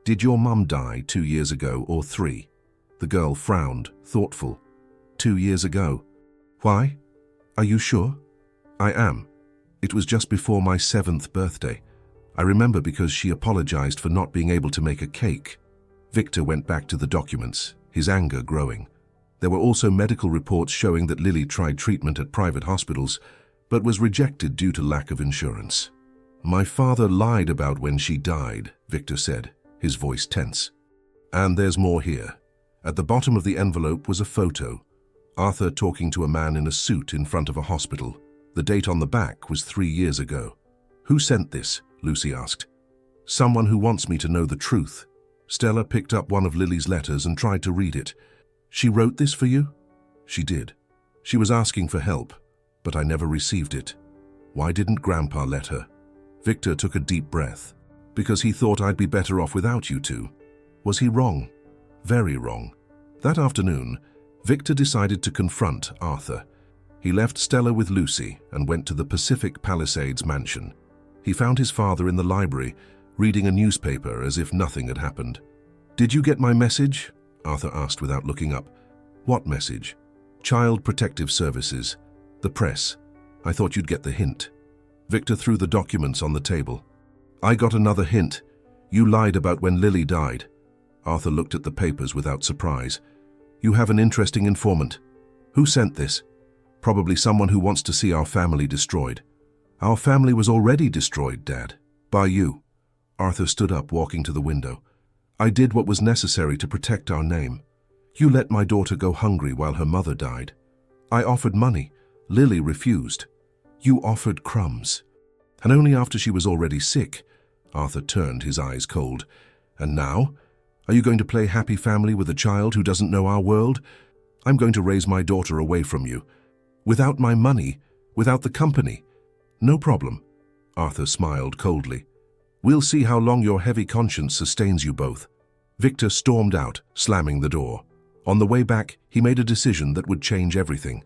Did your mum die 2 years ago or 3? The girl frowned, thoughtful. 2 years ago. Why? Are you sure? I am. It was just before my 7th birthday. I remember because she apologized for not being able to make a cake. Victor went back to the documents, his anger growing. There were also medical reports showing that Lily tried treatment at private hospitals, but was rejected due to lack of insurance. My father lied about when she died, Victor said, his voice tense. And there's more here. At the bottom of the envelope was a photo. Arthur talking to a man in a suit in front of a hospital. The date on the back was 3 years ago. Who sent this? Lucy asked. Someone who wants me to know the truth. Stella picked up one of Lily's letters and tried to read it. She wrote this for you? She did. She was asking for help, but I never received it. Why didn't Grandpa let her? Victor took a deep breath. Because he thought I'd be better off without you two. Was he wrong? Very wrong. That afternoon, Victor decided to confront Arthur. He left Stella with Lucy and went to the Pacific Palisades mansion. He found his father in the library, reading a newspaper as if nothing had happened. Did you get my message? Arthur asked without looking up. What message? Child Protective Services. The press. I thought you'd get the hint. Victor threw the documents on the table. I got another hint. You lied about when Lily died. Arthur looked at the papers without surprise. You have an interesting informant. Who sent this? Probably someone who wants to see our family destroyed. Our family was already destroyed, Dad. By you. Arthur stood up, walking to the window. I did what was necessary to protect our name. You let my daughter go hungry while her mother died. I offered money. Lily refused. You offered crumbs. And only after she was already sick. Arthur turned, his eyes cold. And now? Are you going to play happy family with a child who doesn't know our world? I'm going to raise my daughter away from you. Without my money, without the company. No problem. Arthur smiled coldly. We'll see how long your heavy conscience sustains you both. Victor stormed out, slamming the door. On the way back, he made a decision that would change everything.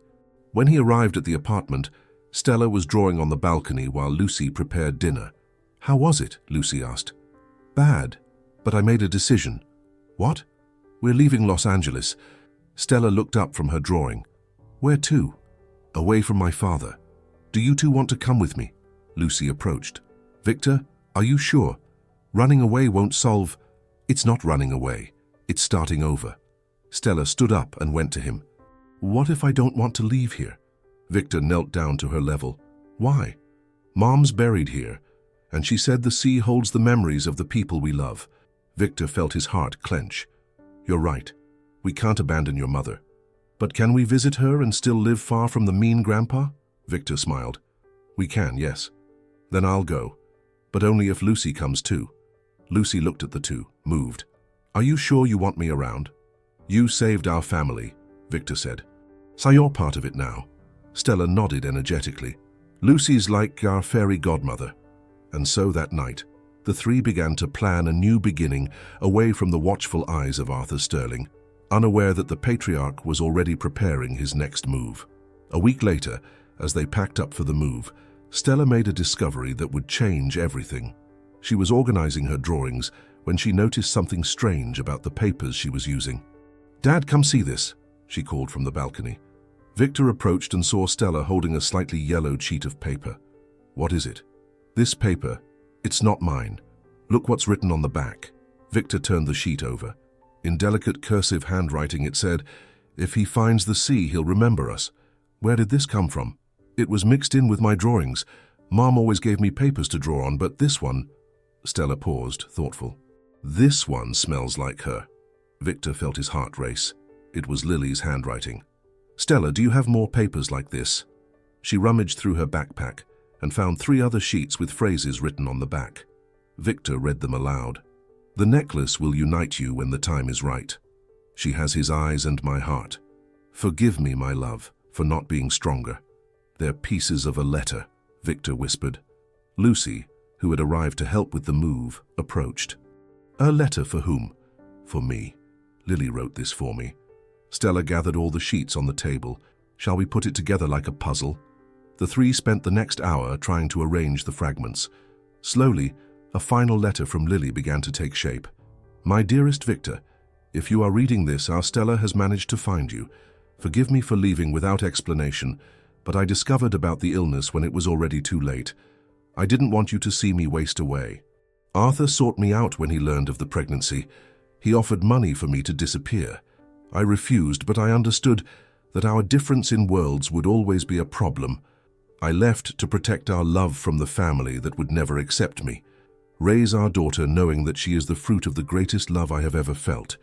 When he arrived at the apartment, Stella was drawing on the balcony while Lucy prepared dinner. How was it? Lucy asked. Bad, but I made a decision. What? We're leaving Los Angeles. Stella looked up from her drawing. Where to? Away from my father. Do you two want to come with me? Lucy approached. Victor, are you sure? Running away won't solve... It's not running away. It's starting over. Stella stood up and went to him. What if I don't want to leave here? Victor knelt down to her level. Why? Mom's buried here, and she said the sea holds the memories of the people we love. Victor felt his heart clench. You're right. We can't abandon your mother. But can we visit her and still live far from the mean grandpa? Victor smiled. We can, yes. Then I'll go. But only if Lucy comes too. Lucy looked at the two, moved. Are you sure you want me around? You saved our family, Victor said. So you're part of it now. Stella nodded energetically. Lucy's like our fairy godmother. And so that night, the three began to plan a new beginning away from the watchful eyes of Arthur Sterling, unaware that the patriarch was already preparing his next move. A week later, as they packed up for the move, Stella made a discovery that would change everything. She was organizing her drawings when she noticed something strange about the papers she was using. Dad, come see this, she called from the balcony. Victor approached and saw Stella holding a slightly yellowed sheet of paper. What is it? This paper. It's not mine. Look what's written on the back. Victor turned the sheet over. In delicate cursive handwriting it said, if he finds the sea, he'll remember us. Where did this come from? It was mixed in with my drawings. Mom always gave me papers to draw on, but this one... Stella paused, thoughtful. This one smells like her. Victor felt his heart race. It was Lily's handwriting. Stella, do you have more papers like this? She rummaged through her backpack and found 3 other sheets with phrases written on the back. Victor read them aloud. The necklace will unite you when the time is right. She has his eyes and my heart. Forgive me, my love, for not being stronger. They're pieces of a letter, Victor whispered. Lucy, who had arrived to help with the move, approached. A letter for whom? For me. Lily wrote this for me. Stella gathered all the sheets on the table. Shall we put it together like a puzzle? The three spent the next hour trying to arrange the fragments. Slowly, a final letter from Lily began to take shape. My dearest Victor, if you are reading this, our Stella has managed to find you. Forgive me for leaving without explanation, but I discovered about the illness when it was already too late. I didn't want you to see me waste away. Arthur sought me out when he learned of the pregnancy. He offered money for me to disappear. I refused, but I understood that our difference in worlds would always be a problem. I left to protect our love from the family that would never accept me. Raise our daughter knowing that she is the fruit of the greatest love I have ever felt.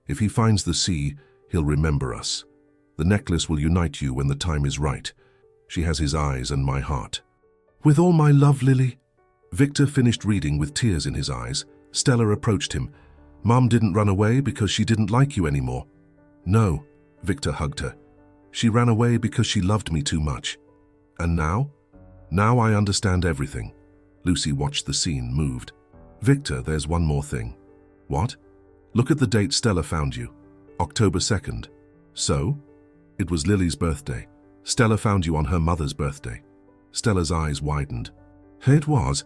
If he finds the sea, he'll remember us. The necklace will unite you when the time is right. She has his eyes and my heart. With all my love, Lily. Victor finished reading with tears in his eyes. Stella approached him. Mom didn't run away because she didn't like you anymore. No, Victor hugged her. She ran away because she loved me too much. And now? Now I understand everything. Lucy watched the scene, moved. Victor, there's one more thing. What? Look at the date Stella found you. October 2nd. So? It was Lily's birthday. Stella found you on her mother's birthday. Stella's eyes widened. It was.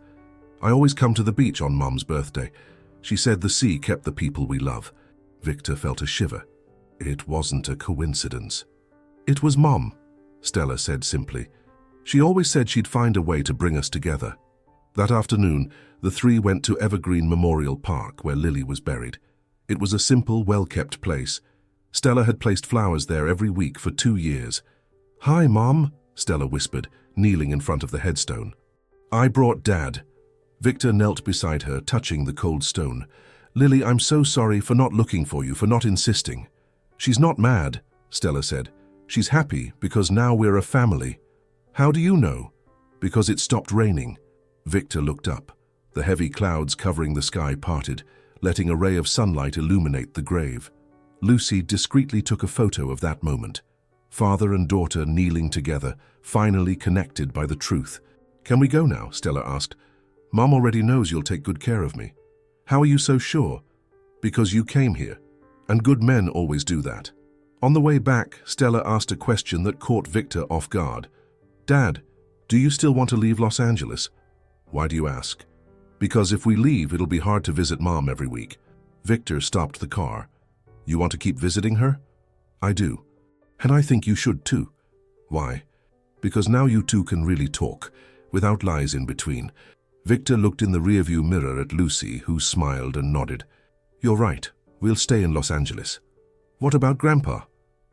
I always come to the beach on Mom's birthday. She said the sea kept the people we love. Victor felt a shiver. It wasn't a coincidence. It was Mom, Stella said simply. She always said she'd find a way to bring us together. That afternoon, the three went to Evergreen Memorial Park, where Lily was buried. It was a simple, well-kept place. Stella had placed flowers there every week for 2 years. Hi, Mom, Stella whispered, kneeling in front of the headstone. I brought Dad. Victor knelt beside her, touching the cold stone. Lily, I'm so sorry for not looking for you, for not insisting. She's not mad, Stella said. She's happy because now we're a family. How do you know? Because it stopped raining. Victor looked up. The heavy clouds covering the sky parted, letting a ray of sunlight illuminate the grave. Lucy discreetly took a photo of that moment. Father and daughter kneeling together, finally connected by the truth. Can we go now? Stella asked. Mom already knows you'll take good care of me. How are you so sure? Because you came here, and good men always do that. On the way back, Stella asked a question that caught Victor off guard. Dad, do you still want to leave Los Angeles? Why do you ask? Because if we leave, it'll be hard to visit Mom every week. Victor stopped the car. You want to keep visiting her? I do. And I think you should too. Why? Because now you two can really talk, without lies in between. Victor looked in the rearview mirror at Lucy, who smiled and nodded. You're right. We'll stay in Los Angeles. What about Grandpa?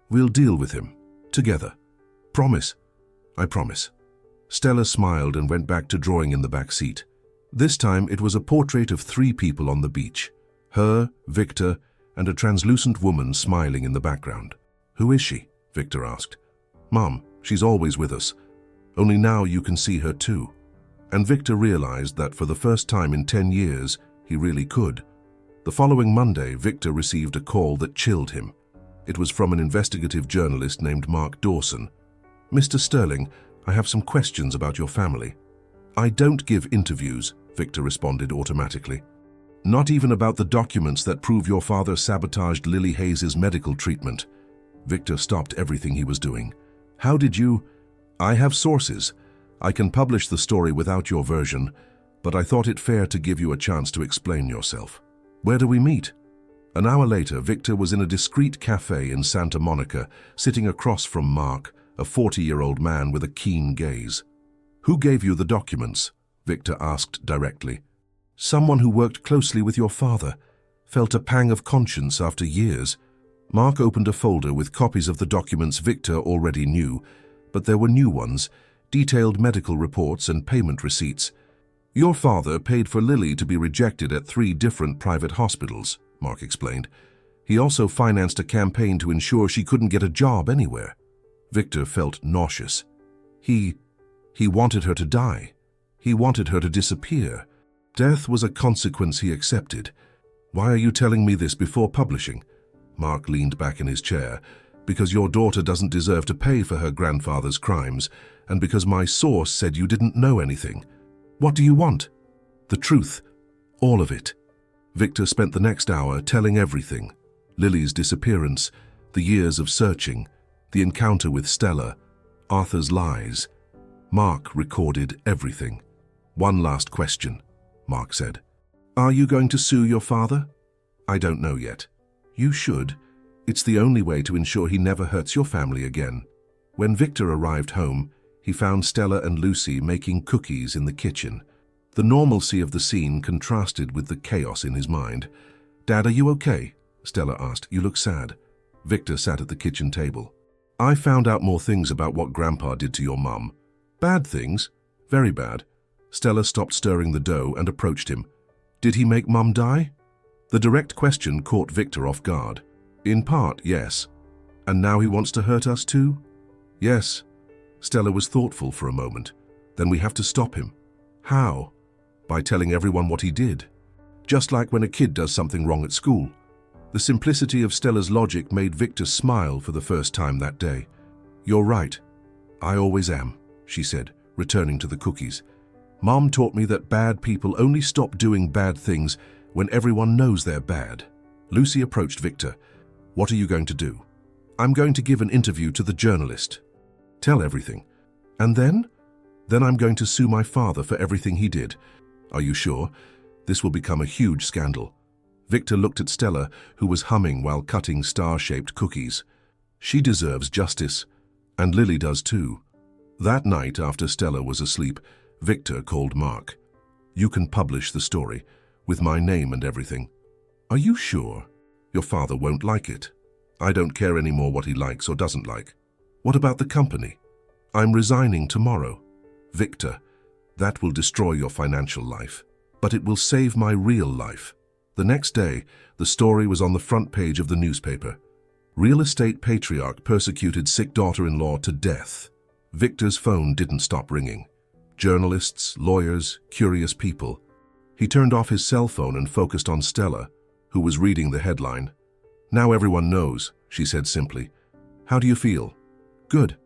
We'll deal with him. Together. Promise? I promise. Stella smiled and went back to drawing in the back seat. This time it was a portrait of 3 people on the beach. Her, Victor, and a translucent woman smiling in the background. Who is she? Victor asked. Mom, she's always with us. Only now you can see her too. And Victor realized that for the first time in 10 years, he really could. The following Monday, Victor received a call that chilled him. It was from an investigative journalist named Mark Dawson. "Mr. Sterling, I have some questions about your family." "I don't give interviews," Victor responded automatically. "Not even about the documents that prove your father sabotaged Lily Hayes's medical treatment." Victor stopped everything he was doing. "How did you—" "I have sources. I can publish the story without your version, but I thought it fair to give you a chance to explain yourself. Where do we meet?" An hour later, Victor was in a discreet cafe in Santa Monica, sitting across from Mark, a 40-year-old man with a keen gaze. "Who gave you the documents?" Victor asked directly. "Someone who worked closely with your father. Felt a pang of conscience after years." Mark opened a folder with copies of the documents Victor already knew, but there were new ones, detailed medical reports and payment receipts. "Your father paid for Lily to be rejected at 3 different private hospitals," Mark explained. "He also financed a campaign to ensure she couldn't get a job anywhere." Victor felt nauseous. He wanted her to die. He wanted her to disappear. Death was a consequence he accepted. "Why are you telling me this before publishing?" Mark leaned back in his chair. "Because your daughter doesn't deserve to pay for her grandfather's crimes, and because my source said you didn't know anything. What do you want?" "The truth. All of it." Victor spent the next hour telling everything. Lily's disappearance, the years of searching, the encounter with Stella, Arthur's lies. Mark recorded everything. "One last question," Mark said. "Are you going to sue your father?" "I don't know yet." "You should. It's the only way to ensure he never hurts your family again." When Victor arrived home, he found Stella and Lucy making cookies in the kitchen. The normalcy of the scene contrasted with the chaos in his mind. "Dad, are you okay?" Stella asked. "You look sad." Victor sat at the kitchen table. "I found out more things about what Grandpa did to your mum." "Bad things? Very bad." Stella stopped stirring the dough and approached him. "Did he make Mum die?" The direct question caught Victor off guard. "In part, yes." "And now he wants to hurt us too?" "Yes." Stella was thoughtful for a moment. "Then we have to stop him." "How?" "By telling everyone what he did. Just like when a kid does something wrong at school." The simplicity of Stella's logic made Victor smile for the first time that day. "You're right. I always am," she said, returning to the cookies. "Mom taught me that bad people only stop doing bad things when everyone knows they're bad." Lucy approached Victor. "What are you going to do?" "I'm going to give an interview to the journalist." "Tell everything." "And then?" "Then I'm going to sue my father for everything he did." "Are you sure? This will become a huge scandal." Victor looked at Stella, who was humming while cutting star-shaped cookies. "She deserves justice, and Lily does too." That night, after Stella was asleep, Victor called Mark. "You can publish the story, with my name and everything." "Are you sure?" "Your father won't like it. I don't care anymore what he likes or doesn't like." "What about the company?" "I'm resigning tomorrow." "Victor, that will destroy your financial life, but it will save my real life." The next day, the story was on the front page of the newspaper. Real estate patriarch persecuted sick daughter-in-law to death. Victor's phone didn't stop ringing. Journalists, lawyers, curious people. He turned off his cell phone and focused on Stella, who was reading the headline. "Now everyone knows," she said simply. "How do you feel?" "Good.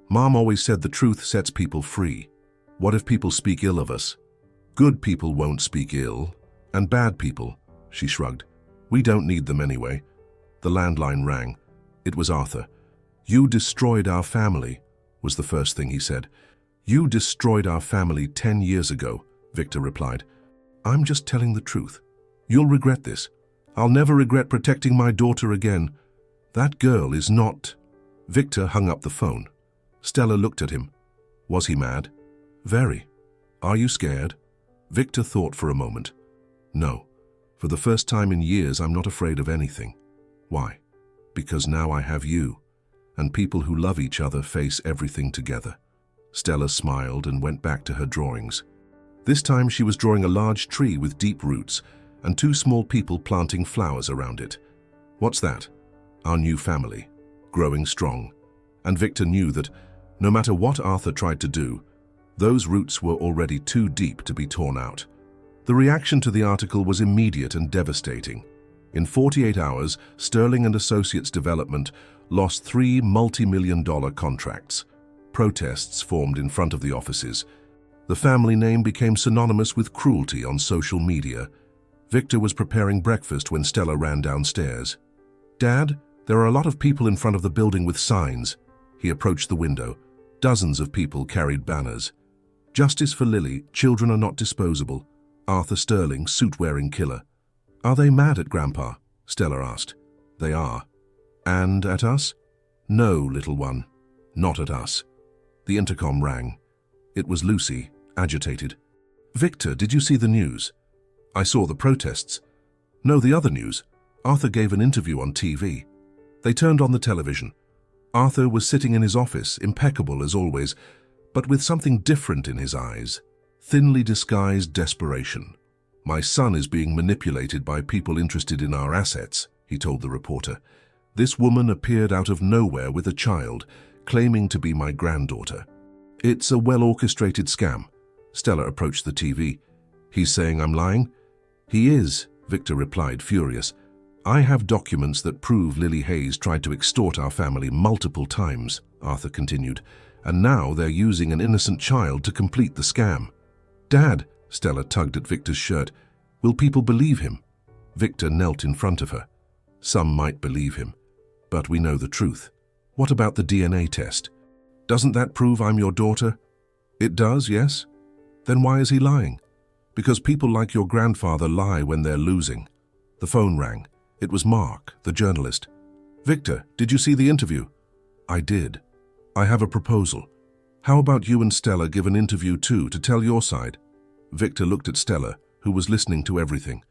Mom always said the truth sets people free. What if people speak ill of us?" "Good people won't speak ill, and bad people," she shrugged. "We don't need them anyway." The landline rang. It was Arthur. "You destroyed our family," was the first thing he said. "You destroyed our family 10 years ago," Victor replied. "I'm just telling the truth. You'll regret this. I'll never regret protecting my daughter again. That girl is not—" Victor hung up the phone. Stella looked at him. Was he mad? "Very. Are you scared?" Victor thought for a moment. "No. For the first time in years, I'm not afraid of anything." "Why?" "Because now I have you, and people who love each other face everything together." Stella smiled and went back to her drawings. This time she was drawing a large tree with deep roots and 2 small people planting flowers around it. "What's that?" "Our new family, growing strong." And Victor knew that No matter what Arthur tried to do, those roots were already too deep to be torn out. The reaction to the article was immediate and devastating. In 48 hours, Sterling and Associates Development lost 3 multi-million-dollar contracts. Protests formed in front of the offices. The family name became synonymous with cruelty on social media. Victor was preparing breakfast when Stella ran downstairs. "Dad, there are a lot of people in front of the building with signs." He approached the window. Dozens of people carried banners. "Justice for Lily, children are not disposable. Arthur Sterling, suit-wearing killer." "Are they mad at Grandpa?" Stella asked. "They are." "And at us?" "No, little one, not at us." The intercom rang. It was Lucy, agitated. "Victor, did you see the news?" "I saw the protests." "No, the other news. Arthur gave an interview on TV." They turned on the television. Arthur was sitting in his office, impeccable as always, but with something different in his eyes. Thinly disguised desperation. "My son is being manipulated by people interested in our assets," he told the reporter. "This woman appeared out of nowhere with a child, claiming to be my granddaughter. It's a well-orchestrated scam." Stella approached the TV. "He's saying I'm lying?" "He is," Victor replied, furious. "I have documents that prove Lily Hayes tried to extort our family multiple times," Arthur continued, "and now they're using an innocent child to complete the scam." "Dad," Stella tugged at Victor's shirt, "will people believe him?" Victor knelt in front of her. "Some might believe him, but we know the truth. What about the DNA test? Doesn't that prove I'm your daughter?" "It does, yes." "Then why is he lying?" "Because people like your grandfather lie when they're losing." The phone rang. It was Mark, the journalist. "Victor, did you see the interview?" "I did. I have a proposal. How about you and Stella give an interview too to tell your side?" Victor looked at Stella, who was listening to everything.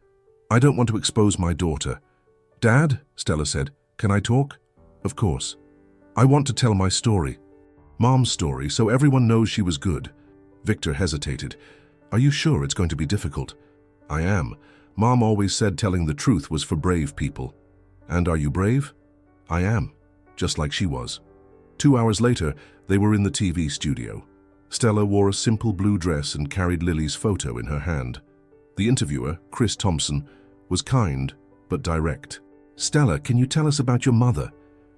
"I don't want to expose my daughter." "Dad," Stella said, "can I talk?" "Of course. I want to tell my story. Mom's story, so everyone knows she was good." Victor hesitated. "Are you sure it's going to be difficult?" "I am. Mom always said telling the truth was for brave people." "And are you brave?" "I am, just like she was." 2 hours later, they were in the TV studio. Stella wore a simple blue dress and carried Lily's photo in her hand. The interviewer, Chris Thompson, was kind but direct. "Stella, can you tell us about your mother?"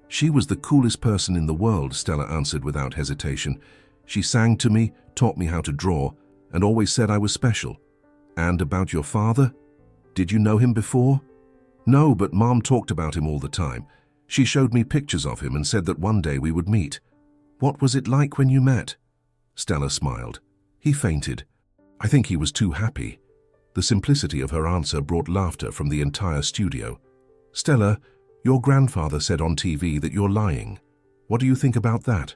"She was the coolest person in the world," Stella answered without hesitation. "She sang to me, taught me how to draw, and always said I was special." "And about your father? Did you know him before?" "No, but Mom talked about him all the time. She showed me pictures of him and said that one day we would meet." "What was it like when you met?" Stella smiled. "He fainted. I think he was too happy." The simplicity of her answer brought laughter from the entire studio. "Stella, your grandfather said on TV that you're lying. What do you think about that?"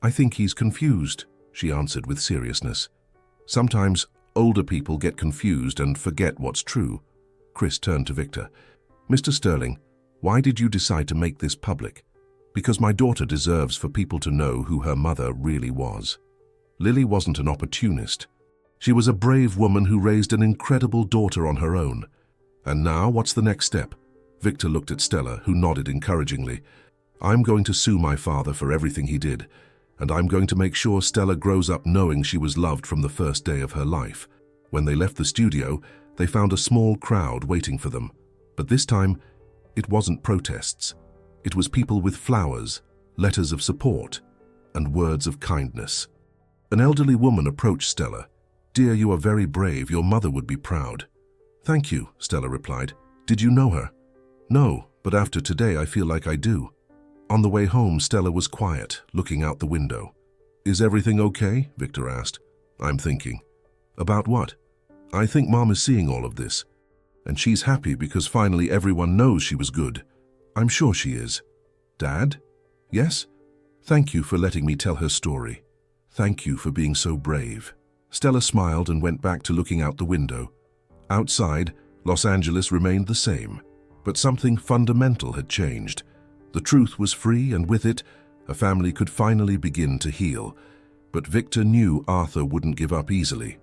"I think he's confused," she answered with seriousness. "Sometimes older people get confused and forget what's true." Chris turned to Victor. "Mr. Sterling, why did you decide to make this public?" "Because my daughter deserves for people to know who her mother really was. Lily wasn't an opportunist. She was a brave woman who raised an incredible daughter on her own. And now, what's the next step?" Victor looked at Stella, who nodded encouragingly. "I'm going to sue my father for everything he did, and I'm going to make sure Stella grows up knowing she was loved from the first day of her life." When they left the studio, they found a small crowd waiting for them. But this time, it wasn't protests. It was people with flowers, letters of support, and words of kindness. An elderly woman approached Stella. "Dear, you are very brave. Your mother would be proud." "Thank you," Stella replied. "Did you know her?" "No, but after today I feel like I do." On the way home, Stella was quiet, looking out the window. "Is everything okay?" Victor asked. "I'm thinking." "About what?" "I think Mom is seeing all of this. And she's happy because finally everyone knows she was good. I'm sure she is." "Dad?" "Yes?" "Thank you for letting me tell her story. Thank you for being so brave." Stella smiled and went back to looking out the window. Outside, Los Angeles remained the same, but something fundamental had changed. The truth was free, and with it, a family could finally begin to heal. But Victor knew Arthur wouldn't give up easily.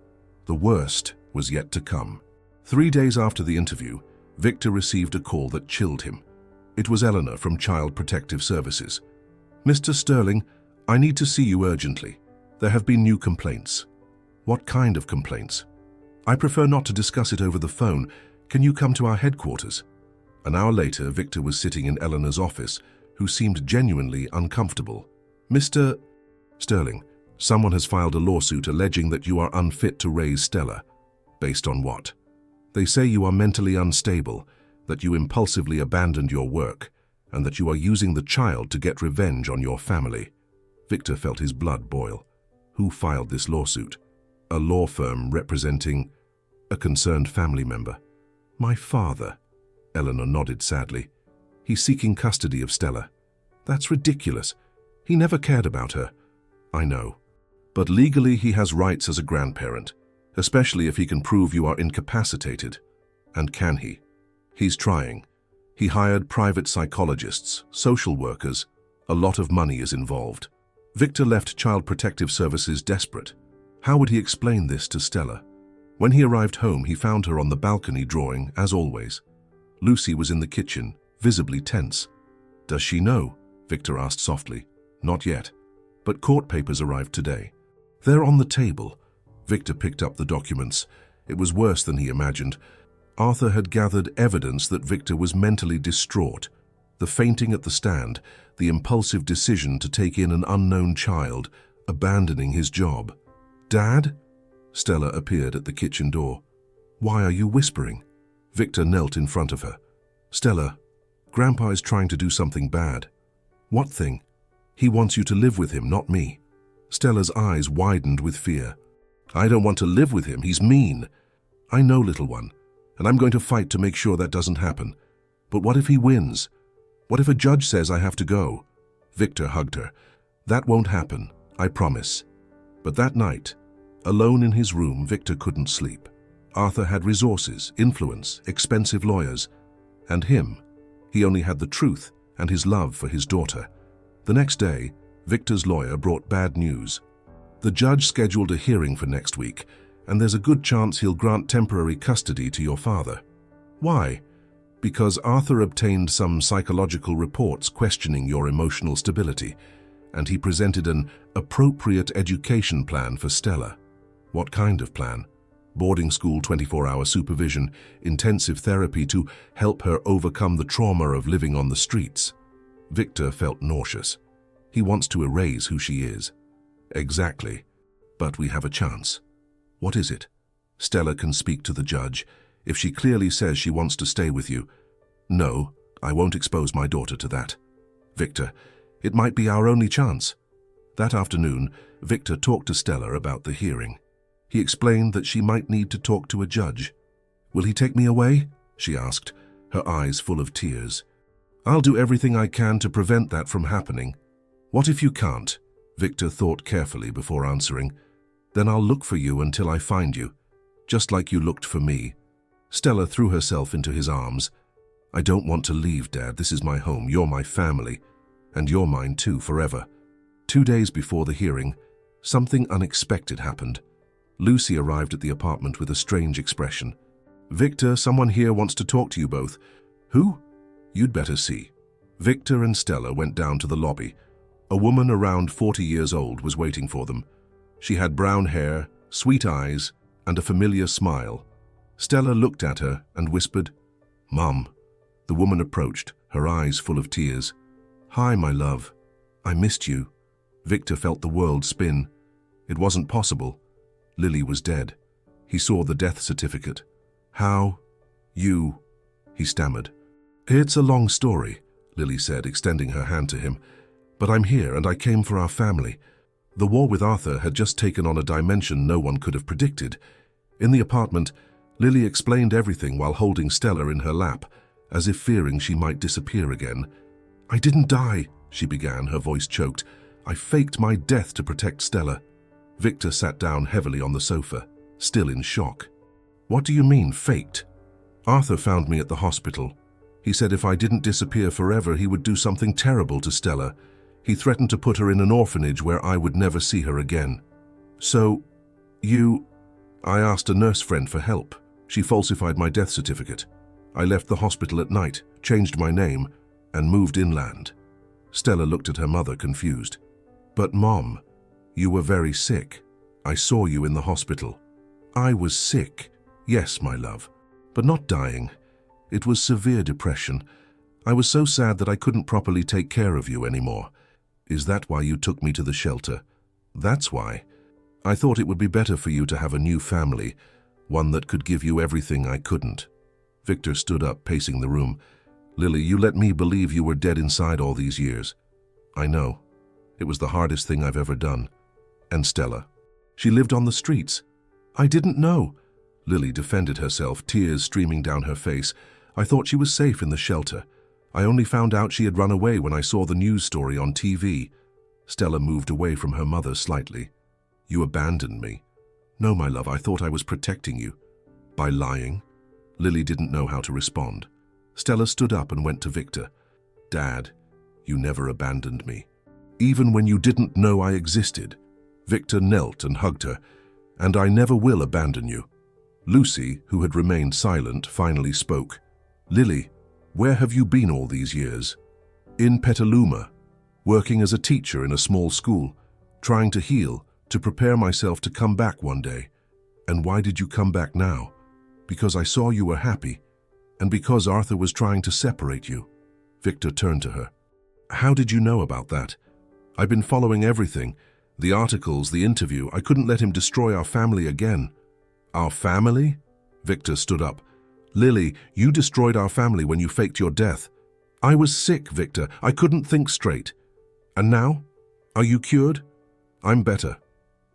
The worst was yet to come. 3 days after the interview, Victor received a call that chilled him. It was Eleanor from Child Protective Services. "Mr. Sterling, I need to see you urgently. There have been new complaints. What kind of complaints? I prefer not to discuss it over the phone. Can you come to our headquarters? An hour later, Victor was sitting in Eleanor's office, who seemed genuinely uncomfortable. Mr. Sterling, someone has filed a lawsuit alleging that you are unfit to raise Stella. Based on what? They say you are mentally unstable, that you impulsively abandoned your work, and that you are using the child to get revenge on your family. Victor felt his blood boil. Who filed this lawsuit? A law firm representing a concerned family member. My father. Eleanor nodded sadly. He's seeking custody of Stella. That's ridiculous. He never cared about her. I know. But legally he has rights as a grandparent, especially if he can prove you are incapacitated. And can he? He's trying. He hired private psychologists, social workers. A lot of money is involved. Victor left Child Protective Services desperate. How would he explain this to Stella? When he arrived home, he found her on the balcony drawing, as always. Lucy was in the kitchen, visibly tense. Does she know? Victor asked softly. Not yet. But court papers arrived today. They're on the table. Victor picked up the documents. It was worse than he imagined. Arthur had gathered evidence that Victor was mentally distraught. The fainting at the stand, the impulsive decision to take in an unknown child, abandoning his job. Dad? Stella appeared at the kitchen door. Why are you whispering? Victor knelt in front of her. Stella, Grandpa is trying to do something bad. What thing? He wants you to live with him, not me. Stella's eyes widened with fear. I don't want to live with him. He's mean. I know, little one, and I'm going to fight to make sure that doesn't happen. But what if he wins? What if a judge says I have to go? Victor hugged her. That won't happen, I promise. But that night, alone in his room, Victor couldn't sleep. Arthur had resources, influence, expensive lawyers. And him, he only had the truth and his love for his daughter. The next day, Victor's lawyer brought bad news. The judge scheduled a hearing for next week, and there's a good chance he'll grant temporary custody to your father. Why? Because Arthur obtained some psychological reports questioning your emotional stability, and he presented an appropriate education plan for Stella. What kind of plan? Boarding school, 24-hour supervision, intensive therapy to help her overcome the trauma of living on the streets. Victor felt nauseous. He wants to erase who she is. Exactly. But we have a chance. What is it? Stella can speak to the judge. If she clearly says she wants to stay with you. No, I won't expose my daughter to that. Victor, it might be our only chance. That afternoon, Victor talked to Stella about the hearing. He explained that she might need to talk to a judge. Will he take me away? She asked, her eyes full of tears. I'll do everything I can to prevent that from happening. What if you can't? Victor thought carefully before answering. Then I'll look for you until I find you, just like you looked for me. Stella threw herself into his arms. I don't want to leave, Dad. This is my home. You're my family. And you're mine too, forever. 2 days before the hearing, something unexpected happened. Lucy arrived at the apartment with a strange expression. Victor, someone here wants to talk to you both. Who? You'd better see. Victor and Stella went down to the lobby. A woman around 40 years old was waiting for them. She had brown hair, sweet eyes, and a familiar smile. Stella looked at her and whispered, Mom. The woman approached, her eyes full of tears. Hi, my love. I missed you. Victor felt the world spin. It wasn't possible. Lily was dead. He saw the death certificate. How? You? He stammered. It's a long story, Lily said, extending her hand to him. But I'm here and I came for our family. The war with Arthur had just taken on a dimension no one could have predicted. In the apartment, Lily explained everything while holding Stella in her lap, as if fearing she might disappear again. I didn't die, she began, her voice choked. I faked my death to protect Stella. Victor sat down heavily on the sofa, still in shock. What do you mean, faked? Arthur found me at the hospital. He said if I didn't disappear forever, he would do something terrible to Stella. He threatened to put her in an orphanage where I would never see her again. So, you... I asked a nurse friend for help. She falsified my death certificate. I left the hospital at night, changed my name, and moved inland. Stella looked at her mother, confused. But Mom, you were very sick. I saw you in the hospital. I was sick, yes, my love, but not dying. It was severe depression. I was so sad that I couldn't properly take care of you anymore. Is that why you took me to the shelter? That's why. I thought it would be better for you to have a new family, one that could give you everything I couldn't. Victor stood up, pacing the room. Lily, you let me believe you were dead inside all these years. I know. It was the hardest thing I've ever done. And Stella? She lived on the streets. I didn't know. Lily defended herself, tears streaming down her face. I thought she was safe in the shelter. I only found out she had run away when I saw the news story on TV. Stella moved away from her mother slightly. You abandoned me. No, my love, I thought I was protecting you. By lying? Lily didn't know how to respond. Stella stood up and went to Victor. Dad, you never abandoned me. Even when you didn't know I existed. Victor knelt and hugged her. And I never will abandon you. Lucy, who had remained silent, finally spoke. Lily, where have you been all these years? In Petaluma, working as a teacher in a small school, trying to heal, to prepare myself to come back one day. And why did you come back now? Because I saw you were happy, and because Arthur was trying to separate you. Victor turned to her. How did you know about that? I've been following everything, the articles, the interview. I couldn't let him destroy our family again. Our family? Victor stood up. Lily, you destroyed our family when you faked your death. I was sick, Victor. I couldn't think straight. And now? Are you cured? I'm better.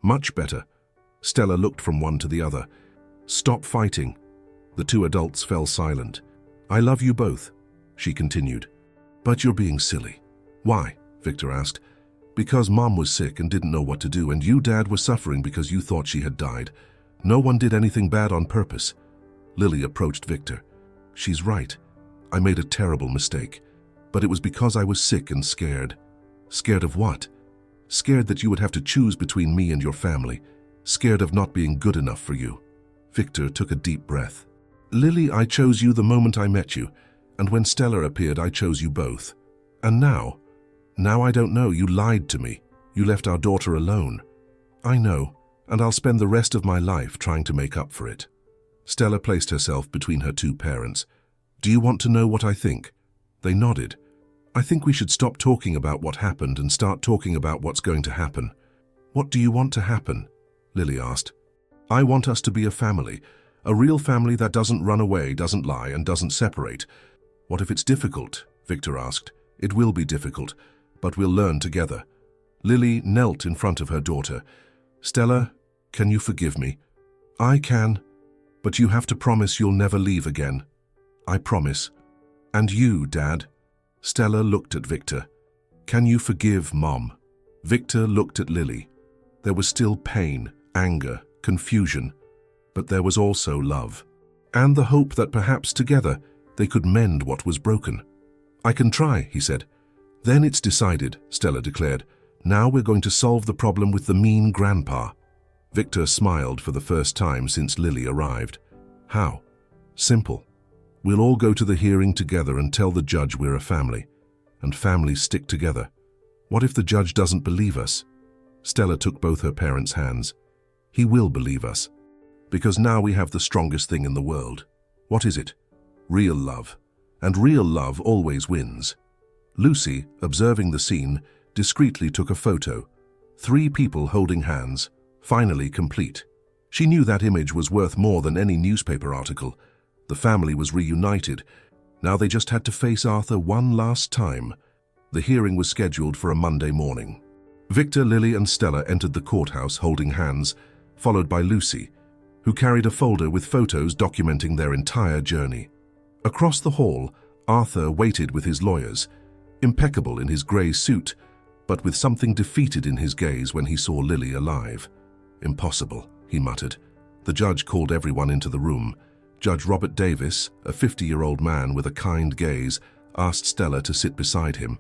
Much better. Stella looked from one to the other. Stop fighting. The two adults fell silent. I love you both, she continued. But you're being silly. Why? Victor asked. Because Mom was sick and didn't know what to do, and you, Dad, were suffering because you thought she had died. No one did anything bad on purpose. Lily approached Victor. She's right. I made a terrible mistake. But it was because I was sick and scared. Scared of what? Scared that you would have to choose between me and your family. Scared of not being good enough for you. Victor took a deep breath. Lily, I chose you the moment I met you, and when Stella appeared, I chose you both. And now I don't know, you lied to me. You left our daughter alone. I know, and I'll spend the rest of my life trying to make up for it. Stella placed herself between her two parents. Do you want to know what I think? They nodded. I think we should stop talking about what happened and start talking about what's going to happen. What do you want to happen? Lily asked. I want us to be a family. A real family that doesn't run away, doesn't lie, and doesn't separate. What if it's difficult? Victor asked. It will be difficult, but we'll learn together. Lily knelt in front of her daughter. Stella, can you forgive me? I can, but you have to promise you'll never leave again. I promise. And you, Dad? Stella looked at Victor. Can you forgive Mom? Victor looked at Lily. There was still pain, anger, confusion, but there was also love, and the hope that perhaps together they could mend what was broken. I can try, he said. Then it's decided, Stella declared. Now we're going to solve the problem with the mean grandpa. Victor smiled for the first time since Lily arrived. How? Simple. We'll all go to the hearing together and tell the judge we're a family, and families stick together. What if the judge doesn't believe us? Stella took both her parents' hands. He will believe us, because now we have the strongest thing in the world. What is it? Real love. And real love always wins. Lucy, observing the scene, discreetly took a photo. 3 people holding hands, finally complete. She knew that image was worth more than any newspaper article. The family was reunited. Now they just had to face Arthur one last time. The hearing was scheduled for a Monday morning. Victor, Lily, and Stella entered the courthouse holding hands, followed by Lucy, who carried a folder with photos documenting their entire journey. Across the hall, Arthur waited with his lawyers, impeccable in his grey suit, but with something defeated in his gaze when he saw Lily alive. Impossible, he muttered. The judge called everyone into the room. Judge Robert Davis, a 50-year-old man with a kind gaze, asked Stella to sit beside him.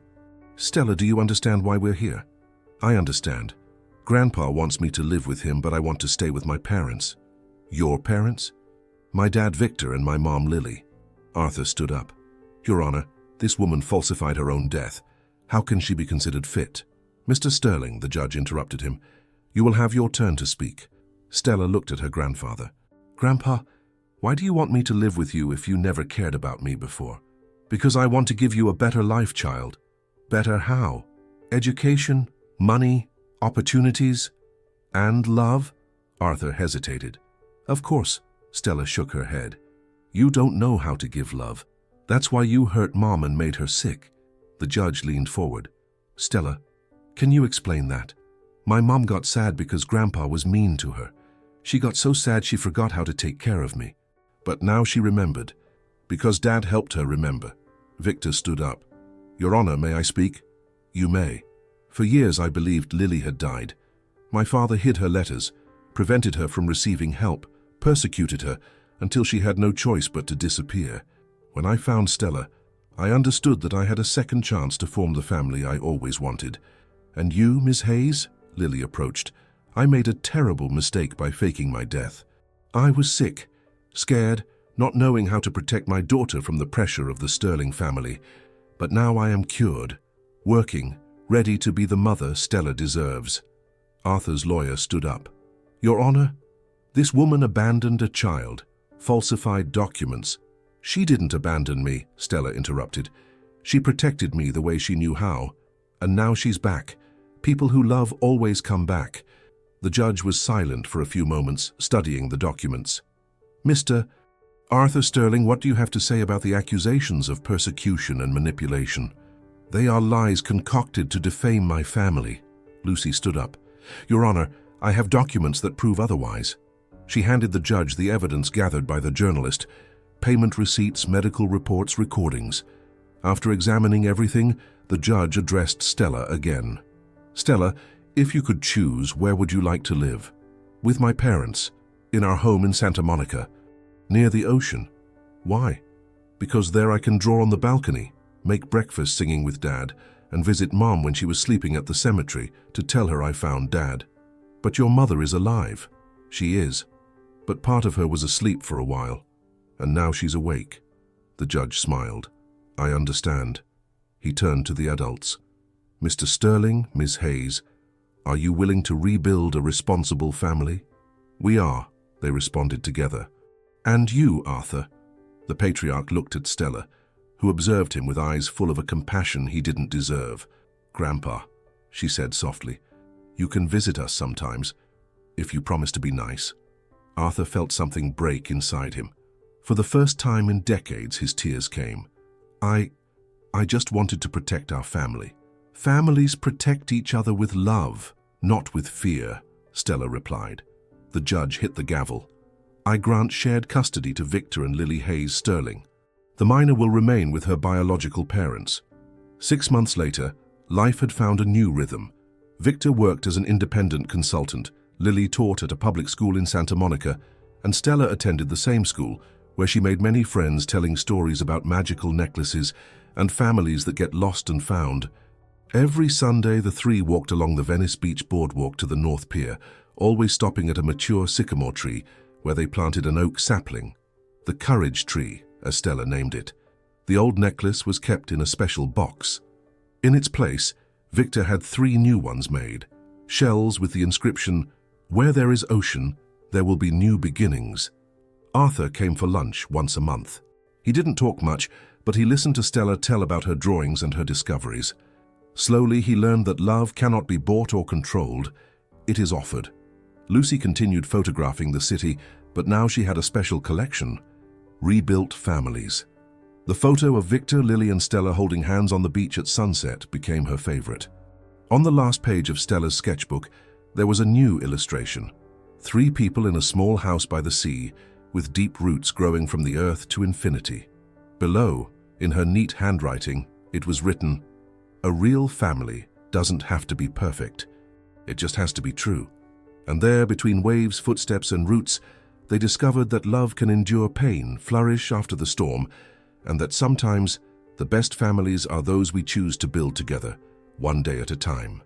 Stella, do you understand why we're here? I understand. Grandpa wants me to live with him, but I want to stay with my parents. Your parents? My dad Victor and my mom Lily. Arthur stood up. Your Honor, this woman falsified her own death. How can she be considered fit? Mr. Sterling, the judge interrupted him. You will have your turn to speak. Stella looked at her grandfather. Grandpa, why do you want me to live with you if you never cared about me before? Because I want to give you a better life, child. Better how? Education, money, opportunities, and love? Arthur hesitated. Of course, Stella shook her head. You don't know how to give love. That's why you hurt Mom and made her sick. The judge leaned forward. Stella, can you explain that? My mom got sad because Grandpa was mean to her. She got so sad she forgot how to take care of me. But now she remembered, because Dad helped her remember. Victor stood up. Your Honor, may I speak? You may. For years I believed Lily had died. My father hid her letters, prevented her from receiving help, persecuted her, until she had no choice but to disappear. When I found Stella, I understood that I had a second chance to form the family I always wanted. And you, Miss Hayes? Lily approached. I made a terrible mistake by faking my death. I was sick, scared, not knowing how to protect my daughter from the pressure of the Sterling family. But now I am cured, working, ready to be the mother Stella deserves. Arthur's lawyer stood up. Your Honor, this woman abandoned a child, falsified documents. She didn't abandon me, Stella interrupted. She protected me the way she knew how. And now she's back. People who love always come back. The judge was silent for a few moments, studying the documents. Mr. Arthur Sterling, what do you have to say about the accusations of persecution and manipulation? They are lies concocted to defame my family. Lucy stood up. Your Honor, I have documents that prove otherwise. She handed the judge the evidence gathered by the journalist, payment receipts, medical reports, recordings. After examining everything, the judge addressed Stella again. Stella, if you could choose, where would you like to live? With my parents, in our home in Santa Monica, near the ocean. Why? Because there I can draw on the balcony, make breakfast singing with Dad, and visit Mom when she was sleeping at the cemetery to tell her I found Dad. But your mother is alive. She is. But part of her was asleep for a while, and now she's awake. The judge smiled. I understand. He turned to the adults. Mr. Sterling, Miss Hayes, are you willing to rebuild a responsible family? We are, they responded together. And you, Arthur? The patriarch looked at Stella, who observed him with eyes full of a compassion he didn't deserve. Grandpa, she said softly, you can visit us sometimes, if you promise to be nice. Arthur felt something break inside him. For the first time in decades, his tears came. I just wanted to protect our family. Families protect each other with love, not with fear, Stella replied. The judge hit the gavel. I grant shared custody to Victor and Lily Hayes Sterling. The minor will remain with her biological parents. 6 months later, life had found a new rhythm. Victor worked as an independent consultant, Lily taught at a public school in Santa Monica, and Stella attended the same school, where she made many friends telling stories about magical necklaces and families that get lost and found. Every Sunday, the three walked along the Venice Beach boardwalk to the North Pier, always stopping at a mature sycamore tree, where they planted an oak sapling. The Courage Tree, as Stella named it. The old necklace was kept in a special box. In its place, Victor had 3 new ones made, shells with the inscription, "Where there is ocean, there will be new beginnings." Arthur came for lunch once a month. He didn't talk much, but he listened to Stella tell about her drawings and her discoveries. Slowly, he learned that love cannot be bought or controlled. It is offered. Lucy continued photographing the city, but now she had a special collection. Rebuilt families. The photo of Victor, Lily, and Stella holding hands on the beach at sunset became her favorite. On the last page of Stella's sketchbook, there was a new illustration. 3 people in a small house by the sea, with deep roots growing from the earth to infinity. Below, in her neat handwriting, it was written, "A real family doesn't have to be perfect. It just has to be true." And there, between waves, footsteps, and roots, they discovered that love can endure pain, flourish after the storm, and that sometimes the best families are those we choose to build together, one day at a time.